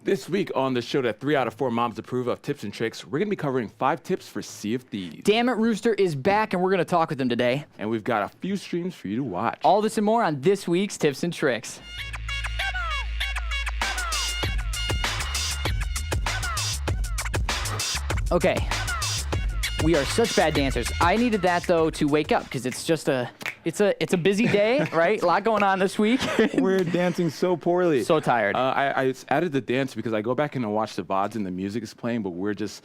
This week on the show that 3 out of 4 moms approve of tips and tricks, we're going to be covering 5 tips for Sea of Thieves. DammitRooster is back, and we're going to talk with him today. And we've got a few streams for you to watch. All this and more on this week's Tips and Tricks. Okay, we are such bad dancers. I needed that though to wake up because it's just it's a busy day, right? A lot going on this week. We're dancing so poorly. So tired. I added the dance because I go back and watch the VODs and the music is playing, but we're just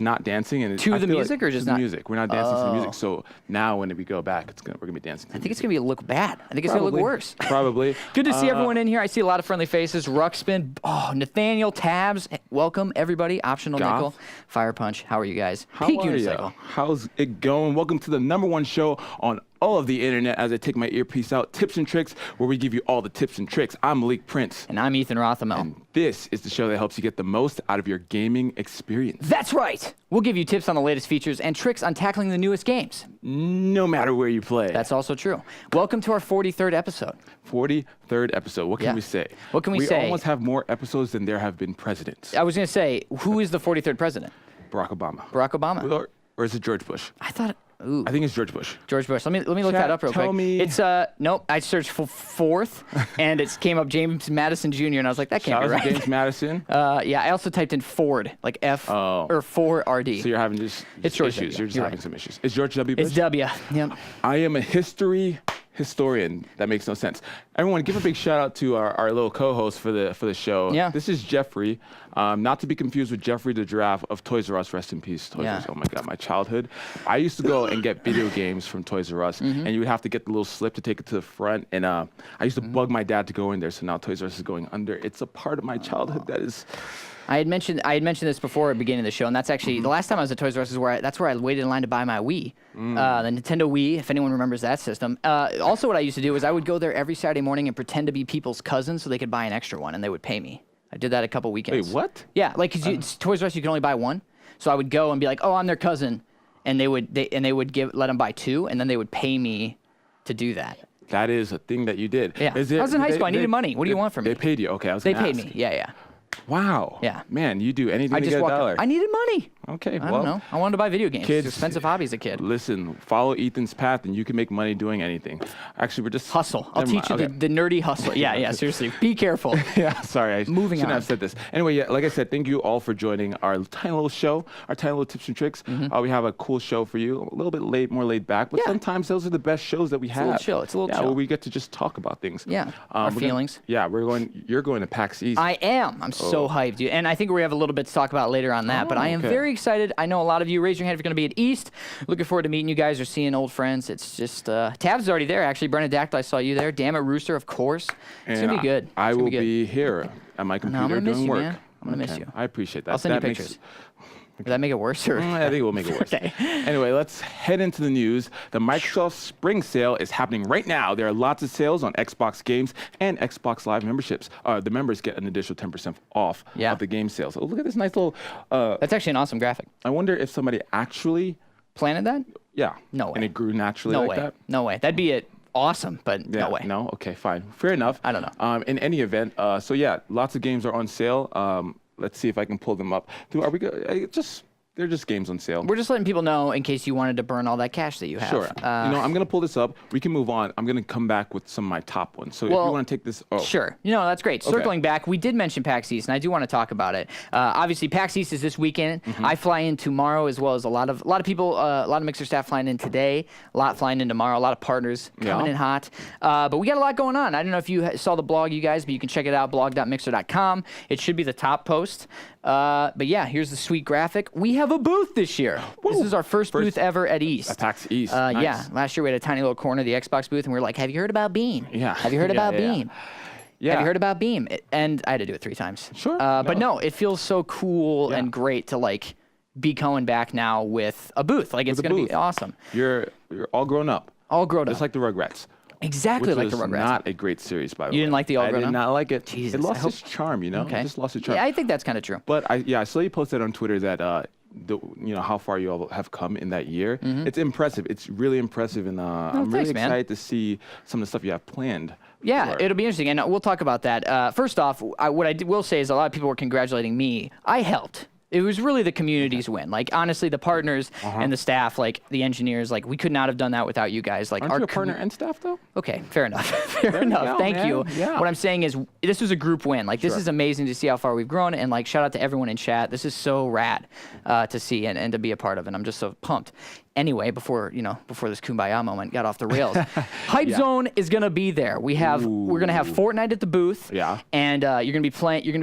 not dancing. And to the music or just to not? The music. We're not dancing to the music. So now when we go back, we're gonna be dancing. I think it's gonna look bad. I think it's gonna look worse. Probably. Good to see everyone in here. I see a lot of friendly faces. Ruckspin, Nathaniel, Tabs. Welcome everybody. Optional Goth. Nickel, Fire Punch. How are you guys? How Peak are Unicycle. you? How's it going? Welcome to the #1 show on all of the internet as I take my earpiece out, Tips and Tricks, where we give you all the tips and tricks. I'm Malik Prince. And I'm Ethan Rothamel. And this is the show that helps you get the most out of your gaming experience. That's right. We'll give you tips on the latest features and tricks on tackling the newest games. No matter where you play. That's also true. Welcome to our 43rd episode. 43rd episode. What can we say? What can we say? We almost have more episodes than there have been presidents. I was going to say, who is the 43rd president? Barack Obama. Barack Obama. Or is it George Bush? I thought... Ooh. I think it's George Bush. George Bush. Let me look that up real quick. Tell me. It's nope. I searched for 4th, and it came up James Madison Jr. and I was like, that can't be right. James Madison. Yeah. I also typed in Ford, like F or 4RD. So you're having just it's George issues. W. You're just You're having right. some issues. It's George W. Bush. It's W. Yep. I am a historian. That makes no sense. Everyone, give a big shout out to our little co-host for the show. Yeah. This is Jeffrey, not to be confused with Jeffrey the Giraffe of Toys R Us. Rest in peace, Toys R Us. Oh my God, my childhood. I used to go and get video games from Toys R Us, and you would have to get the little slip to take it to the front. And I used to bug my dad to go in there. So now Toys R Us is going under. It's a part of my childhood that is. I had mentioned this before at the beginning of the show, and that's actually the last time I was at Toys R Us is that's where I waited in line to buy my Wii, the Nintendo Wii, if anyone remembers that system. Also, what I used to do is I would go there every Saturday morning and pretend to be people's cousin so they could buy an extra one, and they would pay me. I did that a couple weekends. Wait, what? Yeah, like because Toys R Us you can only buy one, so I would go and be like, oh, I'm their cousin, and they would let them buy 2, and then they would pay me to do that. That is a thing that you did. Yeah, I was in high school. I needed money. What do you want from me? They paid you. Okay, They paid me. Yeah. Wow. Yeah. Man, you do anything to get a dollar. I needed money. Okay, I don't know. I wanted to buy video games. Kids, It's an expensive hobby as a kid. Listen, follow Ethan's path and you can make money doing anything. Actually, we're just... Hustle. I'll teach you the nerdy hustle. Yeah, seriously. Be careful. Yeah, sorry. I Moving shouldn't on. have said this. Anyway, yeah, like I said, thank you all for joining our tiny little show, our tiny little tips and tricks. We have a cool show for you, a little bit more laid back, but sometimes those are the best shows that we have. a little chill. It's a little chill. Where we get to just talk about things. Yeah, our feelings. You're going to PAX East. I am. I'm so hyped, dude. And I think we have a little bit to talk about later on that, but I am very excited. I know a lot of you, raise your hand if you're going to be at East. Looking forward to meeting you guys or seeing old friends. It's just, Tabs is already there, actually. Brenadactyl, I saw you there. DammitRooster, of course. It's going to be good. I will be here at my computer doing work. Man. I'm going to miss you. I appreciate that. I'll send you pictures. Does that make it worse? Or? I think it will make it worse. Okay. Anyway, let's head into the news. The Microsoft Spring Sale is happening right now. There are lots of sales on Xbox games and Xbox Live memberships. The members get an additional 10% off of the game sales. Oh, look at this nice little... That's actually an awesome graphic. I wonder if somebody actually... planted that? Yeah. No way. And it grew naturally like that? No way. That'd be awesome, but no way. No? Okay, fine. Fair enough. I don't know. In any event, so yeah, lots of games are on sale. Let's see if I can pull them up. Are we they're just games on sale. We're just letting people know in case you wanted to burn all that cash that you have. Sure. I'm going to pull this up. We can move on. I'm going to come back with some of my top ones. So if you want to take this. Oh. Sure. That's great. Circling back, we did mention PAX East, and I do want to talk about it. Obviously, PAX East is this weekend. I fly in tomorrow, as well as a lot of people, a lot of Mixer staff flying in today, a lot flying in tomorrow, a lot of partners coming in hot. But we got a lot going on. I don't know if you saw the blog, you guys, but you can check it out, blog.mixer.com. It should be the top post. But yeah, here's the sweet graphic. We have a booth this year. Woo. This is our first booth ever at East. At PAX East. Nice. Yeah, last year we had a tiny little corner of the Xbox booth, and we were like, have you heard about Beam? Yeah. Have you heard about Beam? Yeah. Have you heard about Beam? And I had to do it 3 times. Sure. But no, it feels so cool and great to be going back now with a booth. It's going to be awesome. You're all grown up. All grown up. Just like the Rugrats. Exactly like the Rugrats. Which was not a great series, by the way. You didn't like the all grown up? I did not like it. Jesus, it lost its charm, Okay. It just lost its charm. Yeah, I think that's kind of true. But I saw you posted on Twitter that how far you all have come in that year. It's impressive. It's really impressive, and I'm really excited to see some of the stuff you have planned. Yeah, it'll be interesting, and we'll talk about that. First off, what I will say is a lot of people were congratulating me. I helped. It was really the community's win. Like, honestly, the partners and the staff, like the engineers, like we could not have done that without you guys. Like, aren't you a partner and staff though? Okay, fair enough. Fair enough. Thank you. Yeah. What I'm saying is, this was a group win. Like, this is amazing to see how far we've grown, and like, shout out to everyone in chat. This is so rad to see and to be a part of, and I'm just so pumped. Anyway, before this kumbaya moment got off the rails, Hype Zone is gonna be there. We're gonna have Fortnite at the booth. Yeah. And you're gonna be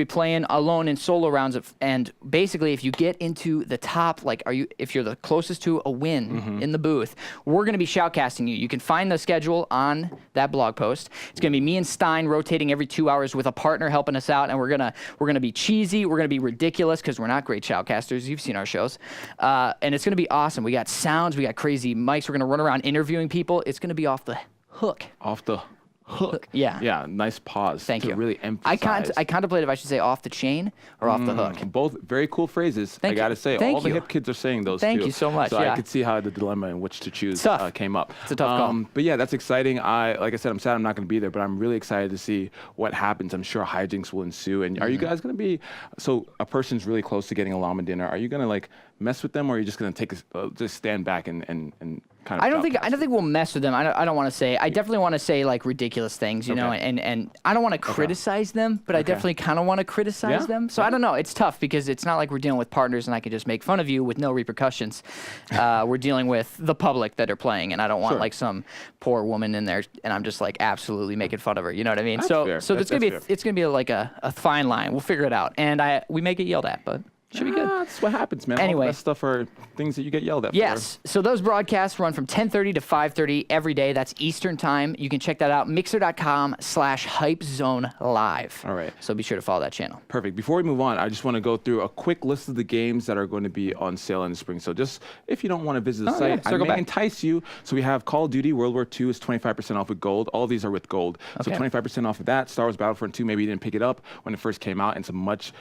playing alone in solo rounds. And basically, if you get into the top, like, if you're the closest to a win in the booth, we're gonna be shoutcasting you. You can find the schedule on that blog post. It's gonna be me and Stein rotating every 2 hours with a partner helping us out, and we're gonna be cheesy. We're gonna be ridiculous because we're not great shoutcasters. You've seen our shows, and it's gonna be awesome. We got sound. We got crazy mics. We're going to run around interviewing people. It's going to be off the hook. Off the hook. Yeah. Yeah, nice pause. Thank you. Really emphasize. I contemplate if I should say off the chain or off the hook. Both very cool phrases. I got to say, all the hip kids are saying those Thank you so much. So I could see how the dilemma in which to choose came up. It's a tough call. But yeah, that's exciting. Like I said, I'm sad I'm not going to be there, but I'm really excited to see what happens. I'm sure hijinks will ensue. And are you guys going to be, so a person's really close to getting a llama dinner. Are you going to like mess with them, or are you just going to just stand back and kind of I don't think we'll mess with them. I don't want to say. I definitely want to say like ridiculous things, you know, and I don't want to criticize them, but I definitely kind of want to criticize them. So I don't know. It's tough because it's not like we're dealing with partners and I can just make fun of you with no repercussions. We're dealing with the public that are playing, and I don't want like some poor woman in there, and I'm just like absolutely making fun of her. You know what I mean? That's so fair. It's gonna be like a fine line. We'll figure it out, and we may get yelled at, but. Should be good. That's what happens, man. Anyway. All that stuff are things that you get yelled at Yes. for. So those broadcasts run from 10:30 to 5:30 every day. That's Eastern time. You can check that out. Mixer.com/HypeZoneLive. All right. So be sure to follow that channel. Perfect. Before we move on, I just want to go through a quick list of the games that are going to be on sale in the spring. So just if you don't want to visit the site, I may entice you. So we have Call of Duty World War II is 25% off with gold. All of these are with gold. So 25% off of that. Star Wars Battlefront 2, maybe you didn't pick it up when it first came out. It's a much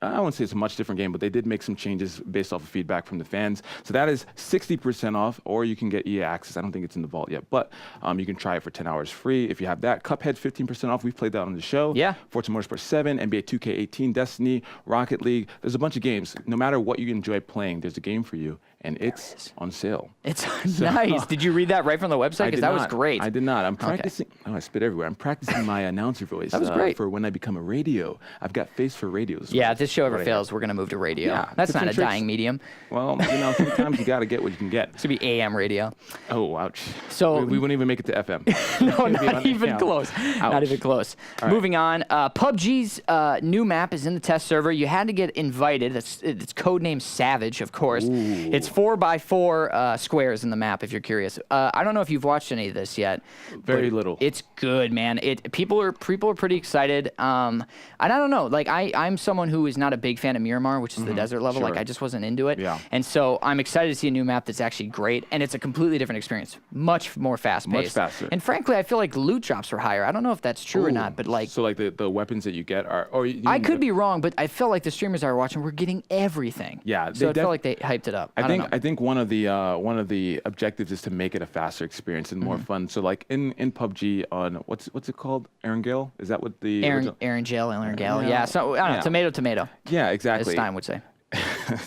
I wouldn't say it's a much different game, but they did make some changes based off of feedback from the fans. So that is 60% off, or you can get EA access. I don't think it's in the vault yet, but you can try it for 10 hours free if you have that. Cuphead, 15% off. We've played that on the show. Yeah. Forza Motorsport 7, NBA 2K18, Destiny, Rocket League. There's a bunch of games. No matter what you enjoy playing, there's a game for you, and it's on sale. It's nice. Did you read that right from the website? Because that was great. I did not. I'm practicing. Oh, I spit everywhere. I'm practicing my announcer voice. That was great. For when I become a radio. I've got face for radios. Yeah, if this show ever fails, we're going to move to radio. Yeah, that's not a dying medium. Well, sometimes you got to get what you can get. It's going to be AM radio. Oh, ouch. So we wouldn't even make it to FM. No, not even close. Not even close. Moving on. PUBG's new map is in the test server. You had to get invited. It's codename Savage, of course. Ooh. It's 4x4 squares in the map, if you're curious. I don't know if you've watched any of this yet. Very little. It's good, man. People are pretty excited. And I don't know. Like I'm someone who is not a big fan of Miramar, which is the desert level. Sure. Like I just wasn't into it. Yeah. And so I'm excited to see a new map that's actually great, and it's a completely different experience. Much more fast-paced. Much faster. And frankly, I feel like loot drops are higher. I don't know if that's true or not, but like. So like the weapons that you get are. Or I could be wrong, but I felt like the streamers I were watching were getting everything. Yeah. So it felt like they hyped it up. I think one of the objectives is to make it a faster experience and more fun. So like in PUBG on what's it called? Erangel? Is that what the Erangel? Yeah. So I don't know. Tomato. Yeah, exactly. As Stein would say.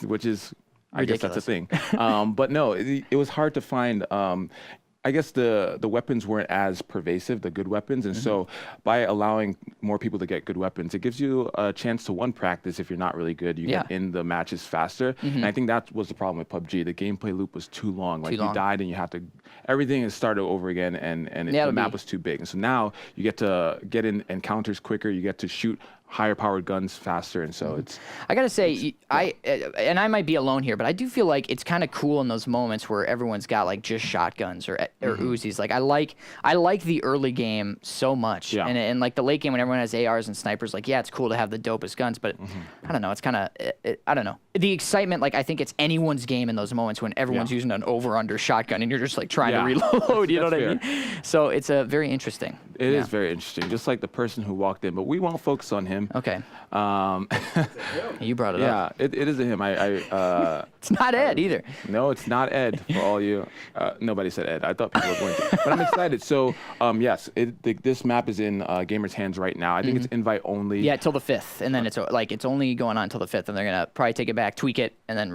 Which is ridiculous. I guess that's a thing. But no, it was hard to find. I guess the weapons weren't as pervasive, the good weapons, and so by allowing more people to get good weapons, it gives you a chance to practice. If you're not really good, you get in the matches faster. And I think that was the problem with PUBG. The gameplay loop was too long. Like you died and you have to, everything is started over again, and the map was too big. And so now you get to get in encounters quicker. You get to shoot higher powered guns faster, and so it's. I gotta say, and I might be alone here, but I do feel like it's kind of cool in those moments where everyone's got like just shotguns or Uzis. Like I like the early game so much, and like the late game when everyone has ARs and snipers. Like it's cool to have the dopest guns, but I don't know. It's kind of I don't know the excitement. Like I think it's anyone's game in those moments when everyone's using an over/under shotgun and you're just like trying to reload. You know what I mean? So it's a very interesting. It is very interesting, just like the person who walked in. But we won't focus on him. Okay. Um, You brought it up. yeah, it is a him. It's not Ed either. No, it's not Ed for all you. Nobody said Ed. I thought people were going to. But I'm excited. So, yes, this map is in gamers' hands right now. I think it's invite only. Yeah, till the 5th, and then it's only going on until the 5th, and they're gonna probably take it back, tweak it, and then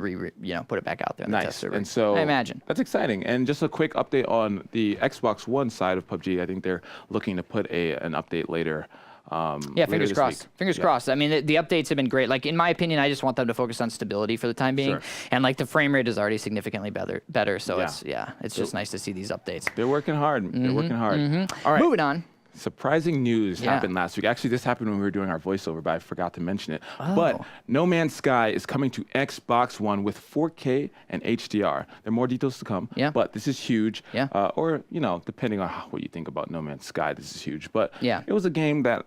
put it back out there. In the test server. And so I imagine that's exciting. And just a quick update on the Xbox One side of PUBG. I think they're looking to put an update later. Fingers crossed. Fingers crossed. I mean, the updates have been great. Like, in my opinion, I just want them to focus on stability for the time being. Sure. And like the frame rate is already significantly better. So it's just nice to see these updates. They're working hard. They're working hard. All right. Moving on. Surprising news happened last week. Actually, this happened when we were doing our voiceover, but I forgot to mention it. But No Man's Sky is coming to Xbox One with 4K and HDR. There are more details to come, but this is huge. Or, depending on what you think about No Man's Sky, this is huge. But it was a game that,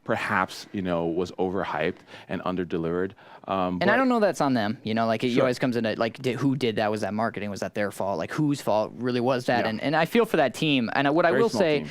perhaps, was overhyped and underdelivered. And I don't know that's on them. You always comes into, who did that? Was that marketing? Was that their fault? Like, whose fault really was that? And I feel for that team. And what I will say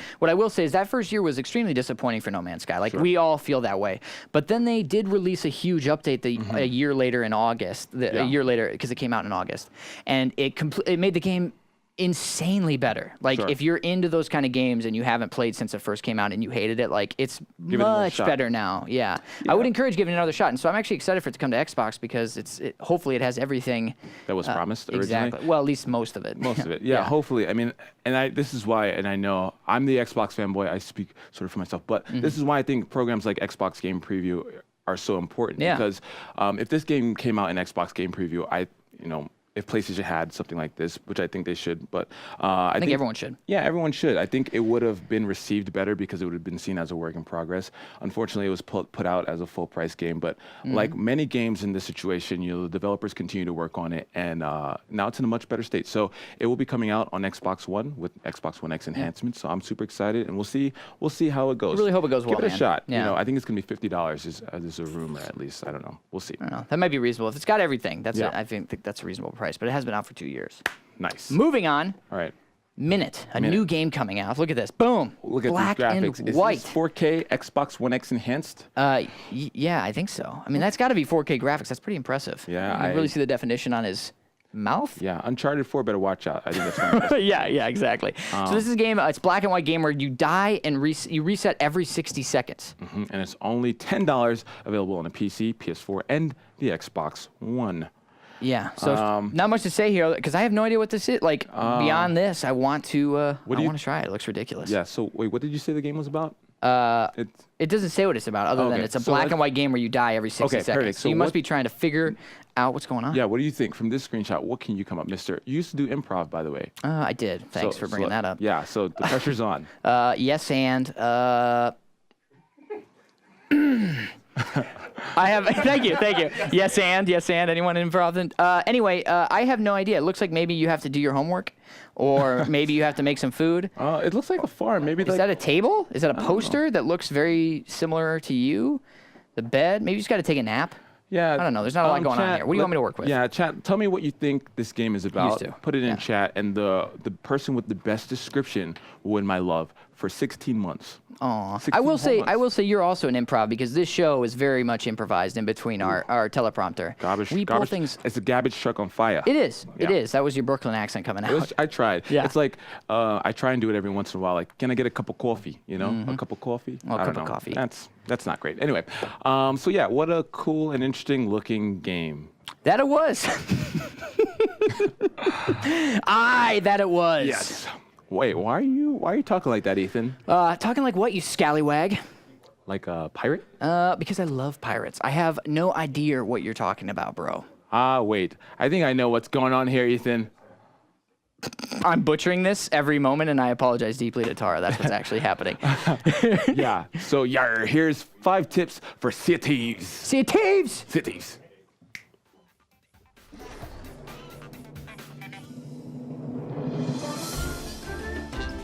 is that first year was extremely disappointing for No Man's Sky. Like, we all feel that way. But then they did release a huge update a year later in August. A year later, because it came out in August. And it made the game insanely better. Like, if you're into those kind of games and you haven't played since it first came out and you hated it, like, it's much better now. Yeah. I would encourage giving it another shot. And so I'm actually excited for it to come to Xbox because hopefully it has everything that was promised originally. Exactly. Well, at least most of it. Most of it. Yeah, hopefully. I mean, this is why, and I know I'm the Xbox fanboy. I speak sort of for myself, but this is why I think programs like Xbox Game Preview are so important. Because if this game came out in Xbox Game Preview, if PlayStation had something like this, which I think they should, but I think everyone should. Yeah, everyone should. I think it would have been received better because it would have been seen as a work in progress. Unfortunately, it was put out as a full price game, but like many games in this situation, the developers continue to work on it, and now it's in a much better state. So it will be coming out on Xbox One with Xbox One X enhancements. So I'm super excited, and we'll see how it goes. I really hope it goes well. Give it a shot. Yeah. I think it's gonna be $50 is a rumor at least. I don't know. We'll see. I don't know. That might be reasonable if it's got everything. I think that's a reasonable price, but it has been out for 2 years. Nice. Moving on. All right. Minute, new game coming out. Look at this. Boom. Look at Black these graphics. and white. Is this 4K Xbox One X enhanced? Yeah, I think so. I mean, that's got to be 4K graphics. That's pretty impressive. Yeah, I really see the definition on his mouth. Yeah, Uncharted 4 better watch out. I think that's one of the best. yeah, exactly. So this is a game. It's a black and white game where you die and you reset every 60 seconds. And it's only $10 available on the PC, PS4, and the Xbox One. Yeah, so not much to say here because I have no idea what this is. Like, beyond this, I want to try it. It looks ridiculous. Yeah, so wait, what did you say the game was about? It doesn't say what it's about other than it's a black and white game where you die every 60 seconds. Perfect. So you must be trying to figure out what's going on. Yeah, what do you think? From this screenshot, what can you come up, mister? You used to do improv, by the way. I did. Thanks for bringing that up. Yeah, so the pressure's on. Yes, and... I have. Thank you. Yes, and anyone involved in? Anyway, I have no idea. It looks like maybe you have to do your homework, or maybe you have to make some food. It looks like a farm. Maybe is that a table? Is that a poster that looks very similar to you? The bed? Maybe you just got to take a nap. Yeah, I don't know. There's not a lot going on here. What do you want me to work with? Yeah, chat. Tell me what you think this game is about. Put it in chat, and the person with the best description will win my love for 16 months. Aw. I will say you're also an improv because this show is very much improvised in between our teleprompter. Garbage things. It's a garbage truck on fire. It is. Yeah. It is. That was your Brooklyn accent coming out. I tried. Yeah. It's like I try and do it every once in a while. Like, can I get a cup of coffee? A cup of coffee. Well, a cup of coffee. That's not great. Anyway, so yeah, what a cool and interesting looking game. That it was. That it was. Yes. Wait, why are you talking like that, Ethan? Talking like what, you scallywag? Like a pirate? Because I love pirates. I have no idea what you're talking about, bro. Wait. I think I know what's going on here, Ethan. I'm butchering this every moment, and I apologize deeply to Tara. That's what's actually happening. Yeah. So, here's 5 tips for cities. Cities! Cities.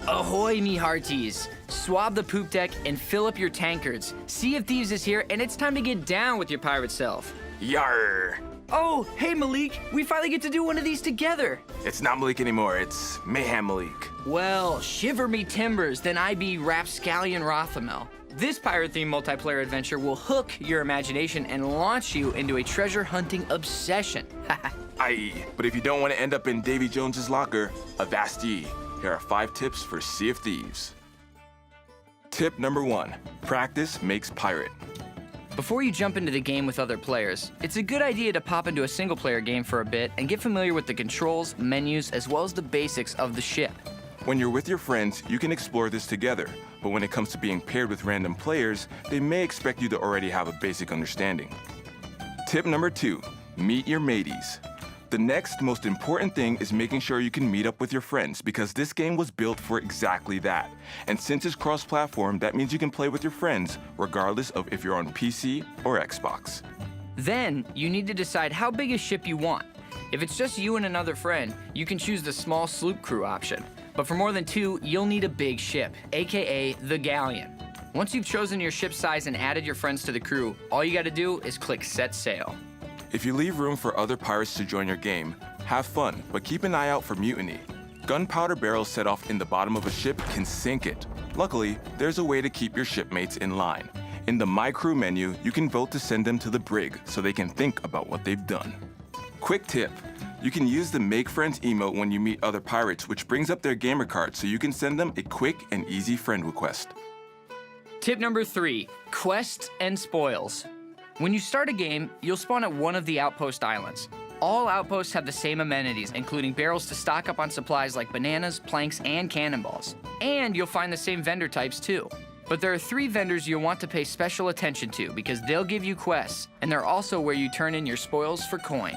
Ahoy, me hearties. Swab the poop deck and fill up your tankards. Sea of Thieves is here, and it's time to get down with your pirate self. Yarr. Oh, hey Malik, we finally get to do one of these together. It's not Malik anymore, it's Mayhem Malik. Well, shiver me timbers, then I be Rapscallion Rothamel. This pirate-themed multiplayer adventure will hook your imagination and launch you into a treasure hunting obsession. Aye, but if you don't want to end up in Davy Jones's locker, avast ye. Here are 5 tips for Sea of Thieves. Tip number 1, practice makes pirate. Before you jump into the game with other players, it's a good idea to pop into a single-player game for a bit and get familiar with the controls, menus, as well as the basics of the ship. When you're with your friends, you can explore this together, but when it comes to being paired with random players, they may expect you to already have a basic understanding. Tip number 2, meet your mateys. The next most important thing is making sure you can meet up with your friends because this game was built for exactly that. And since it's cross-platform, that means you can play with your friends regardless of if you're on PC or Xbox. Then, you need to decide how big a ship you want. If it's just you and another friend, you can choose the small sloop crew option. But for more than 2, you'll need a big ship, aka the galleon. Once you've chosen your ship size and added your friends to the crew, all you gotta do is click Set Sail. If you leave room for other pirates to join your game, have fun, but keep an eye out for mutiny. Gunpowder barrels set off in the bottom of a ship can sink it. Luckily, there's a way to keep your shipmates in line. In the My Crew menu, you can vote to send them to the brig so they can think about what they've done. Quick tip, you can use the Make Friends emote when you meet other pirates, which brings up their gamer card so you can send them a quick and easy friend request. Tip number 3, quests and spoils. When you start a game, you'll spawn at one of the outpost islands. All outposts have the same amenities, including barrels to stock up on supplies like bananas, planks, and cannonballs. And you'll find the same vendor types too. But there are 3 vendors you'll want to pay special attention to because they'll give you quests, and they're also where you turn in your spoils for coin.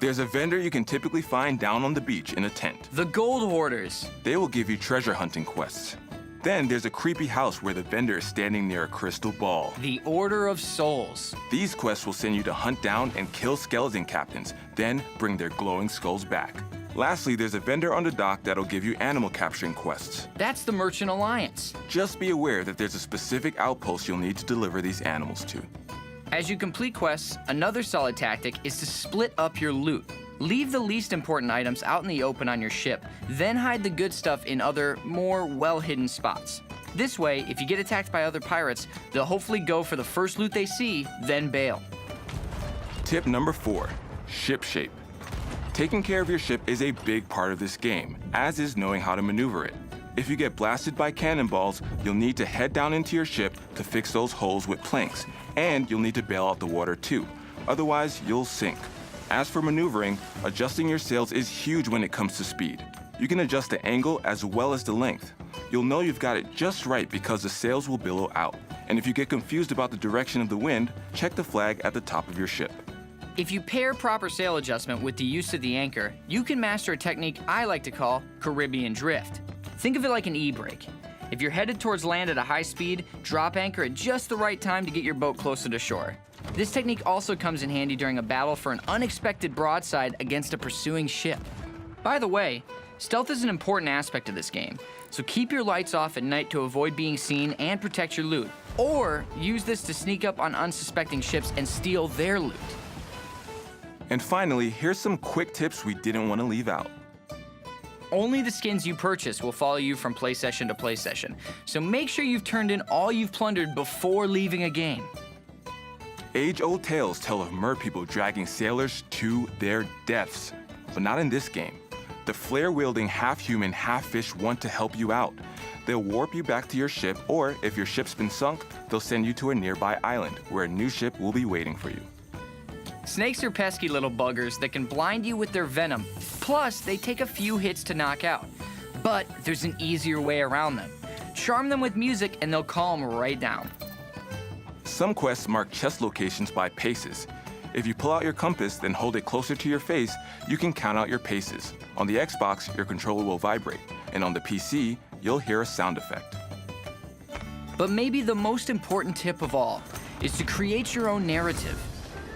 There's a vendor you can typically find down on the beach in a tent. The Gold Hoarders. They will give you treasure hunting quests. Then there's a creepy house where the vendor is standing near a crystal ball. The Order of Souls. These quests will send you to hunt down and kill skeleton captains, then bring their glowing skulls back. Lastly, there's a vendor on the dock that'll give you animal capturing quests. That's the Merchant Alliance. Just be aware that there's a specific outpost you'll need to deliver these animals to. As you complete quests, another solid tactic is to split up your loot. Leave the least important items out in the open on your ship, then hide the good stuff in other, more well-hidden spots. This way, if you get attacked by other pirates, they'll hopefully go for the first loot they see, then bail. Tip number 4, ship shape. Taking care of your ship is a big part of this game, as is knowing how to maneuver it. If you get blasted by cannonballs, you'll need to head down into your ship to fix those holes with planks, and you'll need to bail out the water too. Otherwise, you'll sink. As for maneuvering, adjusting your sails is huge when it comes to speed. You can adjust the angle as well as the length. You'll know you've got it just right because the sails will billow out. And if you get confused about the direction of the wind, check the flag at the top of your ship. If you pair proper sail adjustment with the use of the anchor, you can master a technique I like to call Caribbean drift. Think of it like an e-brake. If you're headed towards land at a high speed, drop anchor at just the right time to get your boat closer to shore. This technique also comes in handy during a battle for an unexpected broadside against a pursuing ship. By the way, stealth is an important aspect of this game, so keep your lights off at night to avoid being seen and protect your loot, or use this to sneak up on unsuspecting ships and steal their loot. And finally, here's some quick tips we didn't want to leave out. Only the skins you purchase will follow you from play session to play session, so make sure you've turned in all you've plundered before leaving a game. Age-old tales tell of mer people dragging sailors to their deaths, but not in this game. The flare-wielding half-human, half-fish want to help you out. They'll warp you back to your ship, or if your ship's been sunk, they'll send you to a nearby island where a new ship will be waiting for you. Snakes are pesky little buggers that can blind you with their venom. Plus, they take a few hits to knock out. But there's an easier way around them. Charm them with music and they'll calm right down. Some quests mark chest locations by paces. If you pull out your compass, then hold it closer to your face, you can count out your paces. On the Xbox, your controller will vibrate, and on the PC, you'll hear a sound effect. But maybe the most important tip of all is to create your own narrative.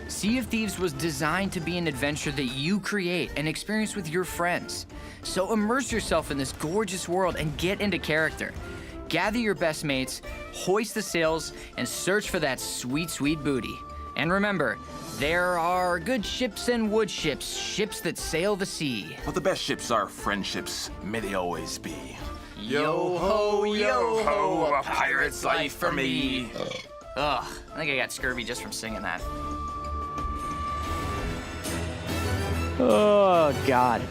Sea of Thieves was designed to be an adventure that you create and experience with your friends. So immerse yourself in this gorgeous world and get into character. Gather your best mates, hoist the sails, and search for that sweet, sweet booty. And remember, there are good ships and wood ships, ships that sail the sea. But the best ships are friendships. May they always be. Yo ho, a pirate's life for me. Ugh, I think I got scurvy just from singing that. Oh, God.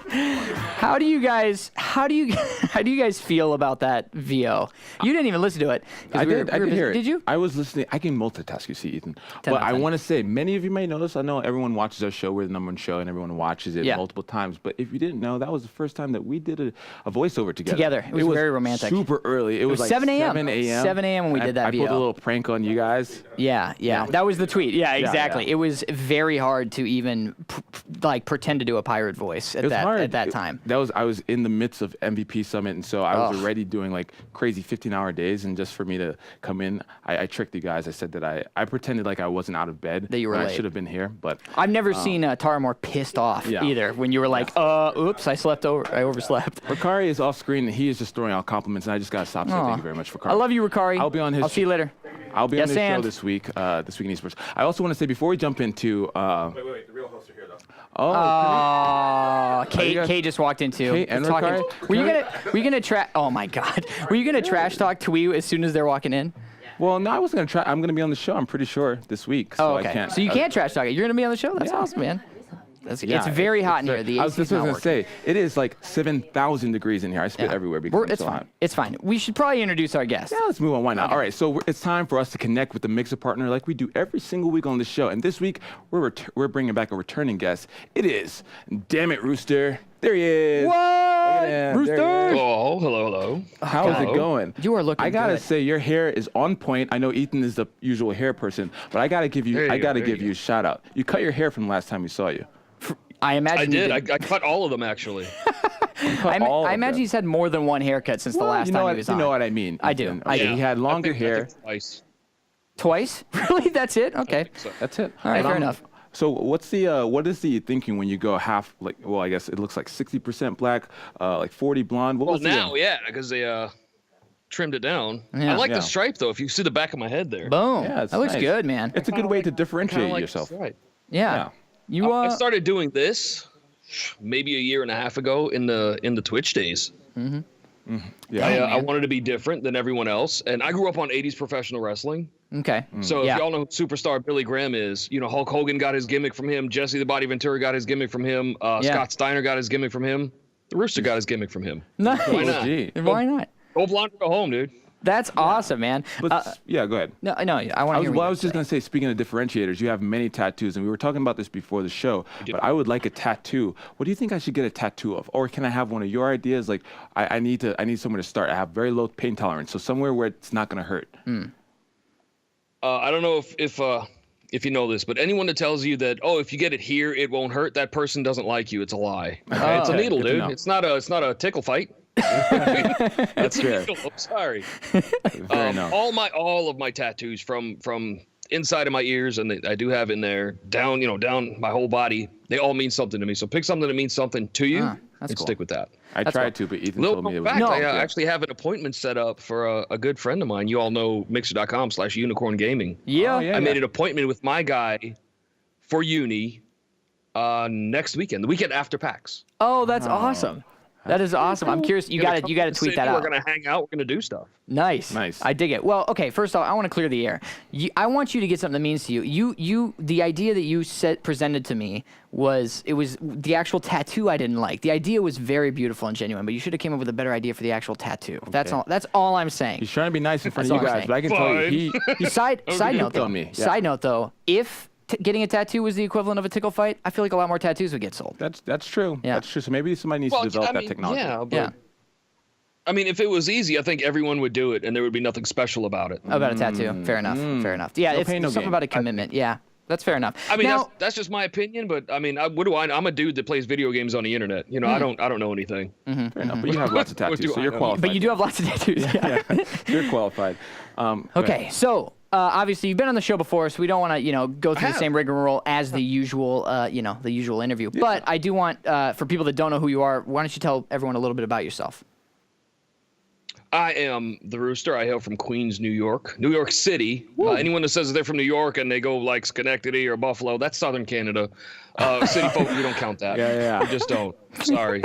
How do you guys feel about that VO? You didn't even listen to it. I did hear it. Did you? I was listening. I can multitask, you see, Ethan. 10 But out of I 10. want to say, many of you may know this. I know everyone watches our show. We're the #1 show, and everyone watches it multiple times. But if you didn't know, that was the first time that we did a voiceover together. It was very romantic. Super early. It was like 7 a.m. 7 a.m. 7 a.m. when we did that I VO. pulled a little prank on you guys. Yeah. That was the tweet. Yeah, exactly. yeah. It was very hard to even pretend to do a pirate voice at that time. I was in the midst of MVP Summit, and so I was already doing like crazy 15-hour days. And just for me to come in, I tricked you guys. I said that I pretended like I wasn't out of bed. That you were when late. I should have been here, but I've never seen Tara more pissed off either. When you were like, oops, I overslept. Ricari is off screen, and he is just throwing out compliments, and I just gotta stop saying thank you very much, Ricari. I love you, Ricari. I'll be on his. I'll see you later. I'll be on Yes, his show and. this week in esports. I also want to say before we jump into. Wait, the real hosts are here though. Oh, Kate just walked in too. Kate and Talking- Ricari? Were you gonna trash? Oh my God. Were you gonna trash talk Twee as soon as they're walking in? well, no, I wasn't gonna try. I'm gonna be on the show. I'm pretty sure this week. So Oh, okay. I can't. So you can't trash talk it. You're gonna be on the show. That's awesome, man. It's very hot in here. The I was AC's just not gonna working. say it is like 7,000 degrees in here. I spit everywhere because I'm It's so fine. hot. It's fine. We should probably introduce our guest. Yeah, let's move on. Why not? All right, so it's time for us to connect with the Mixer partner like we do every single week on the show. And this week, we're bringing back a returning guest. It is DammitRooster. There he is. What? Rooster? Oh, hello. How is it Hello. going? You are looking I gotta good. say, your hair is on point. I know Ethan is the usual hair person, but I gotta give you, There you go, there give you you a shout out. You cut your hair from the last time we saw you. I imagine I you did. I cut all of them actually. I imagine he's had more than one haircut since the last time he was on. You know what I mean. I do. Ethan. I do. He had longer I think hair. twice. Twice? Really? That's it? Okay. So, That's it. All right, fair enough. So what is the thinking when you go half, like, well, I guess it looks like 60% black, like 40 blonde. What well, was the, now, yeah, because they trimmed it down. Yeah. I like Yeah. the stripe though. If you see the back of my head there. Boom. Yeah, it's that looks nice. good, man. It's a good way to Kinda differentiate like yourself. the stripe. Yeah. You I started doing this maybe a year and a half ago in the Twitch days. Yeah. I wanted to be different than everyone else, and I grew up on 80s professional wrestling. okay. So Yeah. if y'all know who superstar Billy Graham is, you know, Hulk Hogan got his gimmick from him, Jesse the Body Ventura got his gimmick from him, Scott Steiner got his gimmick from him, the Rooster got his gimmick from him. Nice. Why not? Gee. Why not? Go blonde or go home, dude. That's awesome, man. But yeah, go ahead. No, I want to hear what I was just gonna say, speaking of differentiators, you have many tattoos, and we were talking about this before the show. But I would like a tattoo. What do you think I should get a tattoo of, or can I have one of your ideas? Like, I need somewhere to start. I have very low pain tolerance, so somewhere where it's not gonna hurt. I don't know if you know this, but anyone that tells you that, oh, if you get it here, it won't hurt, that person doesn't like you. It's a lie. Okay? It's a Okay, needle, good to dude. know. It's not a tickle fight. That's fair. I'm sorry. Fair enough. All of my tattoos from inside of my ears, and I do have in there down my whole body. They all mean something to me. So pick something that means something to you that's and cool. stick with that. I tried to, but Ethan Little told me it known was fact, I yeah. actually have an appointment set up for a good friend of mine. You all know Mixer.com/Unicorn Gaming. Yeah. Oh, yeah. I made an appointment with my guy for uni next weekend, the weekend after PAX. Oh, that's awesome. That is awesome. I'm curious. You got to tweet that out. We're gonna hang out. We're gonna do stuff. Nice. Nice. I dig it. Well, okay. First off, I want to clear the air. I want you to get something that means to you. The idea that you presented to me was the actual tattoo I didn't like. The idea was very beautiful and genuine, but you should have came up with a better idea for the actual tattoo. That's all. That's all I'm saying. He's trying to be nice in front That's of you all I'm guys, but I can tell you, Fine. Side note though. on me. Yeah. Side note though. If getting a tattoo was the equivalent of a tickle fight, I feel like a lot more tattoos would get sold. that's true. Yeah. That's true. So maybe somebody needs to develop that technology. Yeah, but, Yeah. I mean, if it was easy, I think everyone would do it, and there would be nothing special about it. About a tattoo. Fair enough. Fair enough. Yeah, No it's pain, no something gain. about a commitment. Yeah, that's fair enough. I mean, now, that's just my opinion, but I mean, I'm a dude that plays video games on the internet. You know, I don't know anything. Fair enough. But you have lots of What tattoos, do so I you're know? qualified. but you do have lots of tattoos. Yeah. You're qualified. Okay, so obviously you've been on the show before, so we don't want to go through the have. same rigmarole as the usual the usual interview. But I do want for people that don't know who you are, why don't you tell everyone a little bit about yourself? I am the Rooster. I hail from Queens, New York City. Anyone that says they're from New York and they go like Schenectady or Buffalo, that's Southern Canada. City folk, we don't count that. Yeah. We just don't. Sorry.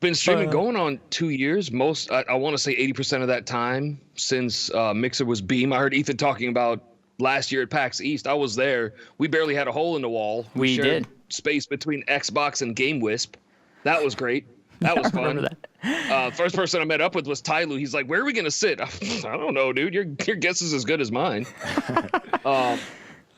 Been streaming going on 2 years. I want to say 80% of that time since Mixer was Beam. I heard Ethan talking about last year at PAX East. I was there. We barely had a hole in the wall. We shared did. Space between Xbox and Game Wisp. That was great. That was fun. remember that. First person I met up with was Tyloo. He's like, "Where are we gonna sit?" I don't know, dude. Your guess is as good as mine.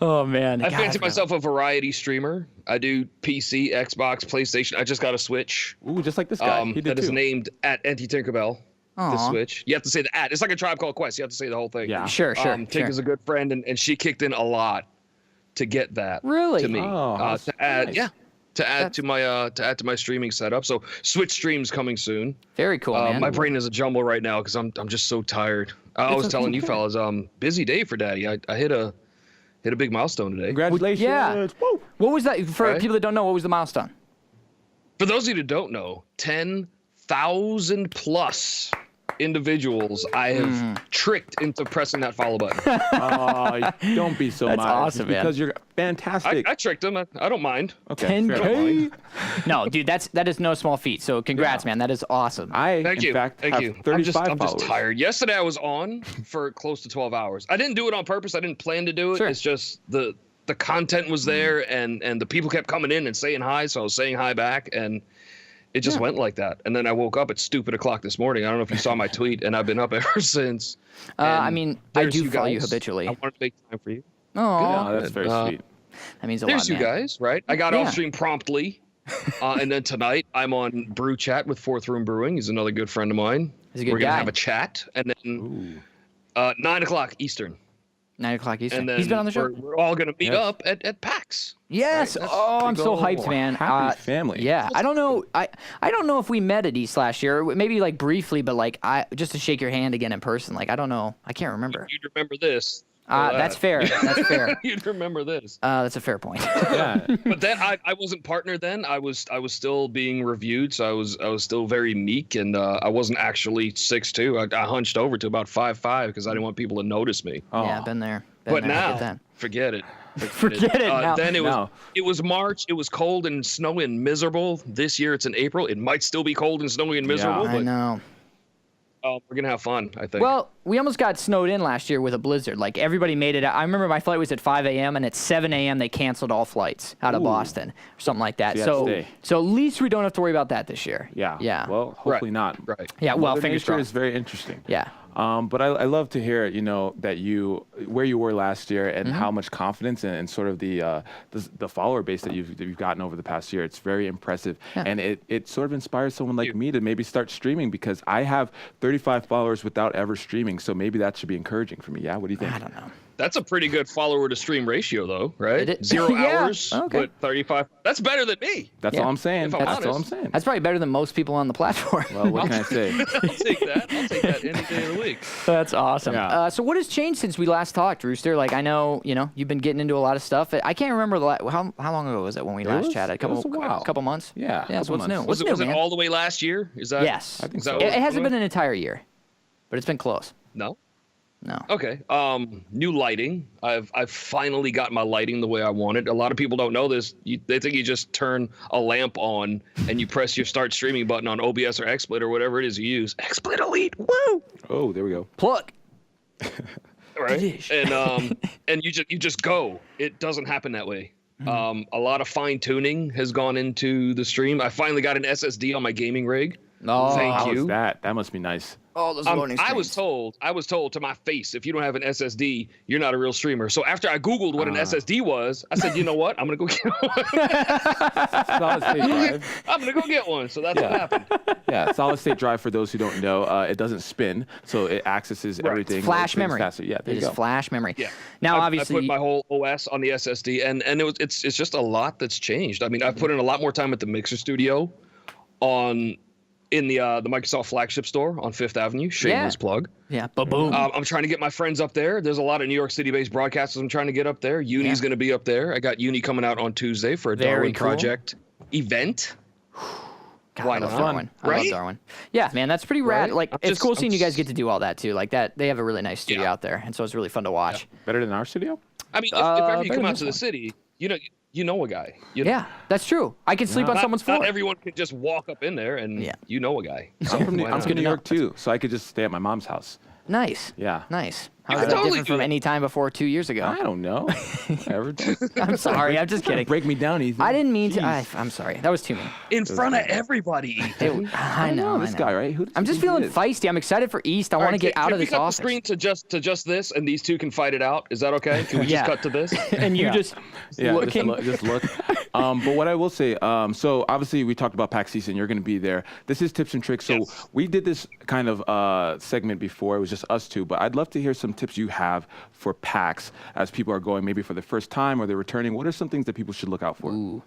Oh man, I fancy myself a variety streamer. I do PC, Xbox, PlayStation. I just got a Switch. Ooh, just like this guy. He did that is too. named @Anti-Tinkerbell. The Switch. You have to say the @. It's like a Tribe Called Quest. You have to say the whole thing. Yeah. Sure. Tink is a good friend, and she kicked in a lot to get that. Really? To me. Oh, to add, nice. yeah. To add to my streaming setup. So Switch streams coming soon. Very cool, man. My brain is a jumble right now because I'm just so tired. I was telling you fellas, busy day for Daddy. I hit a big milestone today. Congratulations. Yeah. Woo. What was that for Right? people that don't know? What was the milestone? For those of you that don't know, 10,000 plus individuals I have tricked into pressing that follow button. Oh, don't be so That's modest. awesome, man. Because you're fantastic. I tricked them. I don't mind. Okay, fair enough. 10K. No, dude, that is no small feat. So congrats, man. That is awesome. Thank you. In fact, Thank have you. 35 I'm followers. just tired. Yesterday I was on for close to 12 hours. I didn't do it on purpose. I didn't plan to do it. Sure. It's just the content was there and the people kept coming in and saying hi, so I was saying hi back, and it just went like that. And then I woke up at stupid o'clock this morning. I don't know if you saw my tweet, and I've been up ever since. I mean, I There's do follow you guys. habitually. I wanted to make time for you. Oh, No, that's very sweet. that means a lot, There's you man. guys, right? I got Yeah. off stream promptly. And then tonight I'm on Brew Chat with Fourth Room Brewing. He's another good friend of mine. He's a good We're going to guy. have a chat. And then 9 o'clock Eastern. 9 o'clock Eastern. And then He's been on the show. we're all going to meet up at PAX. Yes. Right, that's Oh, I'm big so ol' hyped, man. happy family. Yeah. I don't know. I don't know if we met at East last year. Maybe like briefly, but like just to shake your hand again in person. Like I don't know. I can't remember. You'd remember this. That's fair. That's fair. You'd remember this. That's a fair point. Yeah. But then I wasn't partner then. I was still being reviewed, so I was still very meek, and I wasn't actually 6'2". I hunched over to about 5'5" because I didn't want people to notice me. Oh. Yeah, been there. Been But there. I get now, that. forget it. Forget it now. Then it No. was March. It was cold and snowy and miserable. This year it's in April. It might still be cold and snowy and miserable, I know. but we're gonna have fun. I think. Well, we almost got snowed in last year with a blizzard. Like everybody made it. I remember my flight was at 5 a.m. and at 7 a.m. they canceled all flights out of Boston or something like that. So you had to So, stay. so at least we don't have to worry about that this year. Yeah. Yeah. Well, hopefully not. right. Yeah. Well, Mother fingers Nature crossed. is very interesting. Yeah. But I love to hear, that where you were last year and how much confidence and sort of the follower base that you've gotten over the past year. It's very impressive, and it sort of inspires someone like me to maybe start streaming because I have 35 followers without ever streaming. So maybe that should be encouraging for me. Yeah, what do you think? I don't know. That's a pretty good follower to stream ratio, though, right? It is. 0 Yeah. hours, Okay. but 35. That's better than me. That's Yeah. all I'm saying. If I'm That's all I'm honest. saying. That's probably better than most people on the platform. Well, what can I say? I'll take that. I'll take that any day of the week. That's awesome. Yeah. So what has changed since we last talked, Rooster? Like I know, you've been getting into a lot of stuff. I can't remember how long ago was it when we last chatted? it was a while. Couple months. Yeah, Yeah. So couple what's new? months. What's Was new, it man? all the way last year? Is that? Yes. I think is that so. what It hasn't was? been an entire year, but it's been close. No. No. Okay. New lighting. I've finally got my lighting the way I want it. A lot of people don't know this. They think you just turn a lamp on and you press your start streaming button on OBS or XSplit or whatever it is you use. XSplit Elite. Woo! Oh, there we go. Plug. Right. And you just go. It doesn't happen that way. A lot of fine tuning has gone into the stream. I finally got an SSD on my gaming rig. Oh, Thank How you. was that? That must be nice. all those loading I screens. was told to my face, if you don't have an SSD, you're not a real streamer. So after I Googled what an SSD was, I said, you know what? I'm going to go get one. Solid state drive. I'm going to go get one. So that's what happened. Yeah, solid state drive, for those who don't know, it doesn't spin, so it accesses everything. Flash things memory. faster. Yeah, there It you is go. flash memory. Yeah. Now, I obviously, put my whole OS on the SSD, and it's just a lot that's changed. I mean, I've put in a lot more time at the Mixer Studio in the Microsoft flagship store on Fifth Avenue. Shameless plug. yeah, boom. I'm trying to get my friends up there. There's a lot of New York City-based broadcasters I'm trying to get up there. Uni's going to be up there. I got Uni coming out on Tuesday for a Very Darwin cool. Project event. God, Why I love not? Darwin. I love Right? Darwin. Yeah, man, that's pretty rad. Right? Like, I'm it's just- cool I'm seeing you guys just- get to do all that too. Like that, they have a really nice studio Yeah. out there, and so it's really fun to watch. Better than our studio? I mean, if ever better you come than out this to the one. city, you know a guy. You know? Yeah, that's true. I can sleep on Not, someone's floor. not everyone can just walk up in there and Yeah. you know a guy. I'm from New, why I'm not? from New to know. York too, so I could just stay at my mom's house. Nice. Yeah. Nice. How You is could that totally different do from that. any time before 2 years ago? I don't know. Ever I'm sorry. I'm just kidding. break me down, Ethan. I didn't mean to. Jeez. I'm sorry. That was too mean. In front of everybody, Ethan. I know. this guy, right? Who does I'm he just think he feeling is? feisty. I'm excited for East. I want to get out Can of we this cut office. the screen to just this, and these two can fight it out? Is that okay? Can we Yeah. just cut to this? And you Yeah. just Yeah, looking. just look. But what I will say, so obviously we talked about PAX season. You're going to be there. This is tips and tricks. So Yes. we did this kind of segment before. It was just us two. But I'd love to hear some tips you have for PAX as people are going maybe for the first time or they're returning. What are some things that people should look out for? Ooh.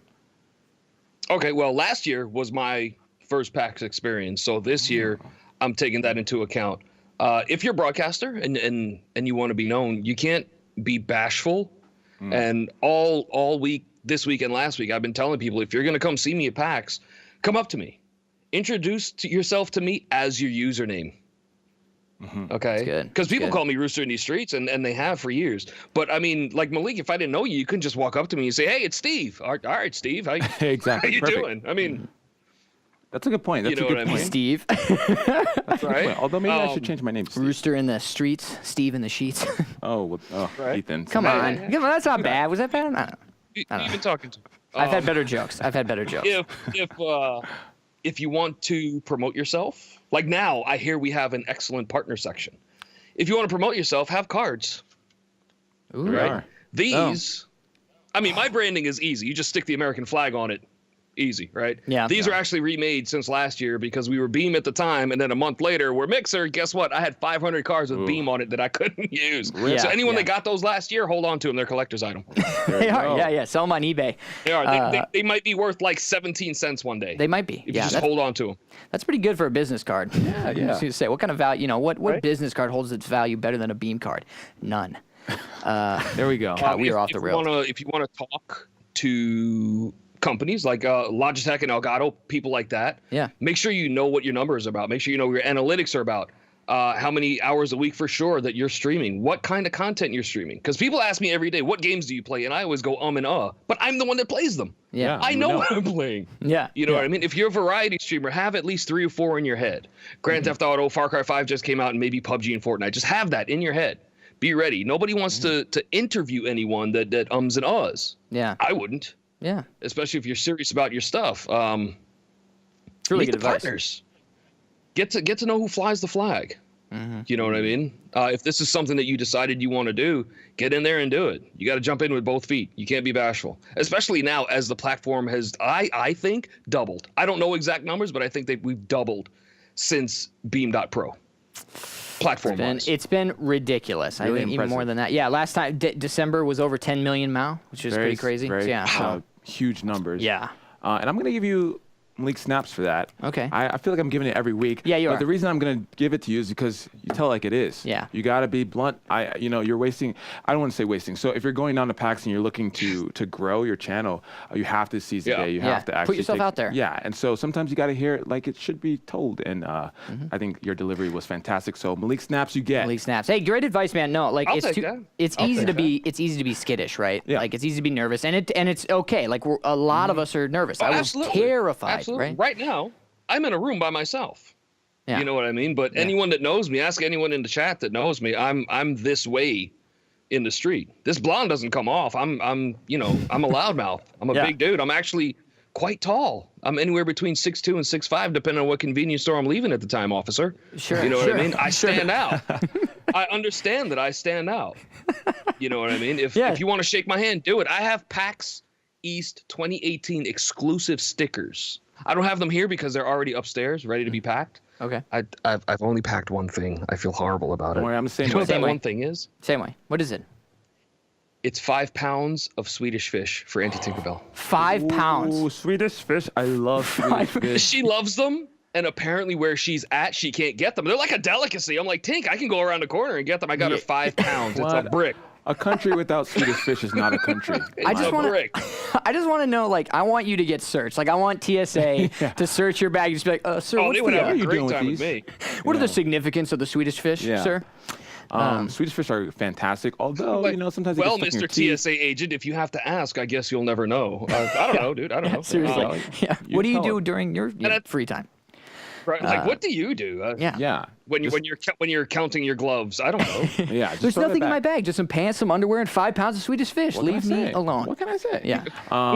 Okay, well, last year was my first PAX experience, so this year I'm taking that into account. If you're a broadcaster and you want to be known, you can't be bashful. And all week, this week and last week, I've been telling people, if you're going to come see me at PAX, come up to me. Introduce yourself to me as your username. Okay? good. Because people Good. call me Rooster in these streets, and they have for years. But, I mean, like Malik, if I didn't know you, you couldn't just walk up to me and say, hey, it's Steve. All right, Steve. How Exactly. you Perfect. doing? I mean, That's a good point. That's You know a good what I mean? point. Steve. right? Well, although maybe I should change my name. to Steve. Rooster in the streets. Steve in the sheets. Right. Ethan. Come Hey, on. hey, hey. Come on. That's not bad. Was that bad? I don't know. You've been talking to. I've had better jokes. I've had better jokes. If you want to promote yourself, like now, I hear we have an excellent partner section. If you want to promote yourself, have cards. Ooh. We Right. are. These, I mean, my branding is easy. You just stick the American flag on it. Easy, right? Yeah. These are actually remade since last year because we were Beam at the time, and then a month later we're Mixer. Guess what? I had 500 cards with Beam on it that I couldn't use. Yeah, So anyone yeah. that got those last year, hold on to them. They're collector's item. They are. go. Yeah. Sell them on eBay. They are. They might be worth like 17 cents one day. They might be. If you Yeah. just That's, hold on to them. that's pretty good for a business card. Yeah, I yeah. was gonna say, what kind of value? What Right? business card holds its value better than a Beam card? None. There we go. God, we are off the rails. If you want to talk to companies like Logitech and Elgato, people like that, Yeah. make sure you know what your number is about. Make sure you know what your analytics are about. How many hours a week for sure that you're streaming, what kind of content you're streaming. Because people ask me every day, what games do you play? And I always go and but I'm the one that plays them. Yeah. I you know know. what I'm playing. Yeah. You know what I mean? If you're a variety streamer, have at least 3 or 4 in your head. Grand Theft Auto, Far Cry 5 just came out, and maybe PUBG and Fortnite. Just have that in your head. Be ready. Nobody wants to interview anyone that ums and ahs. Yeah. I wouldn't, Yeah. especially if you're serious about your stuff. It's really Meet good the advice. partners. Get to know who flies the flag. You know what I mean? If this is something that you decided you want to do, get in there and do it. You got to jump in with both feet. You can't be bashful, especially now as the platform has, I think, doubled. I don't know exact numbers, but I think we've doubled since Beam.Pro. Platform-wise. It's been ridiculous. I Really think even impressive. more than that. Yeah. Last time December was over 10 million MAU, which is pretty crazy. Very, Yeah. So, huge numbers. yeah. And I'm going to give you Malik snaps for that. Okay. I feel like I'm giving it every week. Yeah, you but are. the reason I'm going to give it to you is because you tell it like it is. Yeah. You got to be blunt. You're wasting. I don't want to say wasting. So if you're going down to PAX and you're looking to grow your channel, you have to seize the Yeah. day. You Yeah. have to Put actually yourself out there. Yeah. And so sometimes you got to hear it like it should be told. And I think your delivery was fantastic. So Malik snaps, you get. Malik snaps. Hey, great advice, man. No, like I'll it's take too, that. it's I'll easy take to be skittish, right? Yeah. Like it's easy to be nervous, and it's okay. Like a lot of us are nervous. I was Absolutely. terrified, Absolutely. right? Right now, I'm in a room by myself. Yeah. You know what I mean? But anyone that knows me, ask anyone in the chat that knows me, I'm this way in the street. This blonde doesn't come off. I'm a loudmouth. I'm a Yeah. big dude. I'm actually quite tall. I'm anywhere between 6'2" and 6'5", depending on what convenience store I'm leaving at the time, officer. Sure, You know sure, what I mean? I stand out. I understand that I stand out. You know what I mean? If you want to shake my hand, do it. I have PAX East 2018 exclusive stickers. I don't have them here because they're already upstairs, ready to be packed. Okay. I've only packed one thing. I feel horrible about Don't it. worry, I'm the same You know way. what that Same way. one thing is? Same way. What is it? It's 5 pounds of Swedish fish for Auntie Tinkerbell. 5 pounds. Ooh, Swedish fish. I love Swedish fish. She loves them, and apparently where she's at, she can't get them. They're like a delicacy. I'm like, Tink, I can go around the corner and get them. I got her 5 pounds. It's a What? brick. A country without Swedish fish is not a country. I just want Correct. to. I just want to know. Like, I want you to get searched. Like, I want TSA to search your bag. Just be like, sir, Oh, what's they would the, have a you great doing with time with these? me. what are the significance of the Swedish fish, Yeah. sir? Swedish fish are fantastic, although sometimes they Well, get stuck in your Mr. teeth. TSA agent, if you have to ask, I guess you'll never know. I don't know, dude. I don't know. Seriously. well, yeah. you What do you tell do him. during your free time? Right, like, what do you do? Yeah. Yeah. When you're counting your gloves, I don't know. Yeah. Just There's throw it nothing in my back. bag. Just some pants, some underwear, and 5 pounds of Swedish fish. What can I Leave me say? alone. What can I say? Yeah.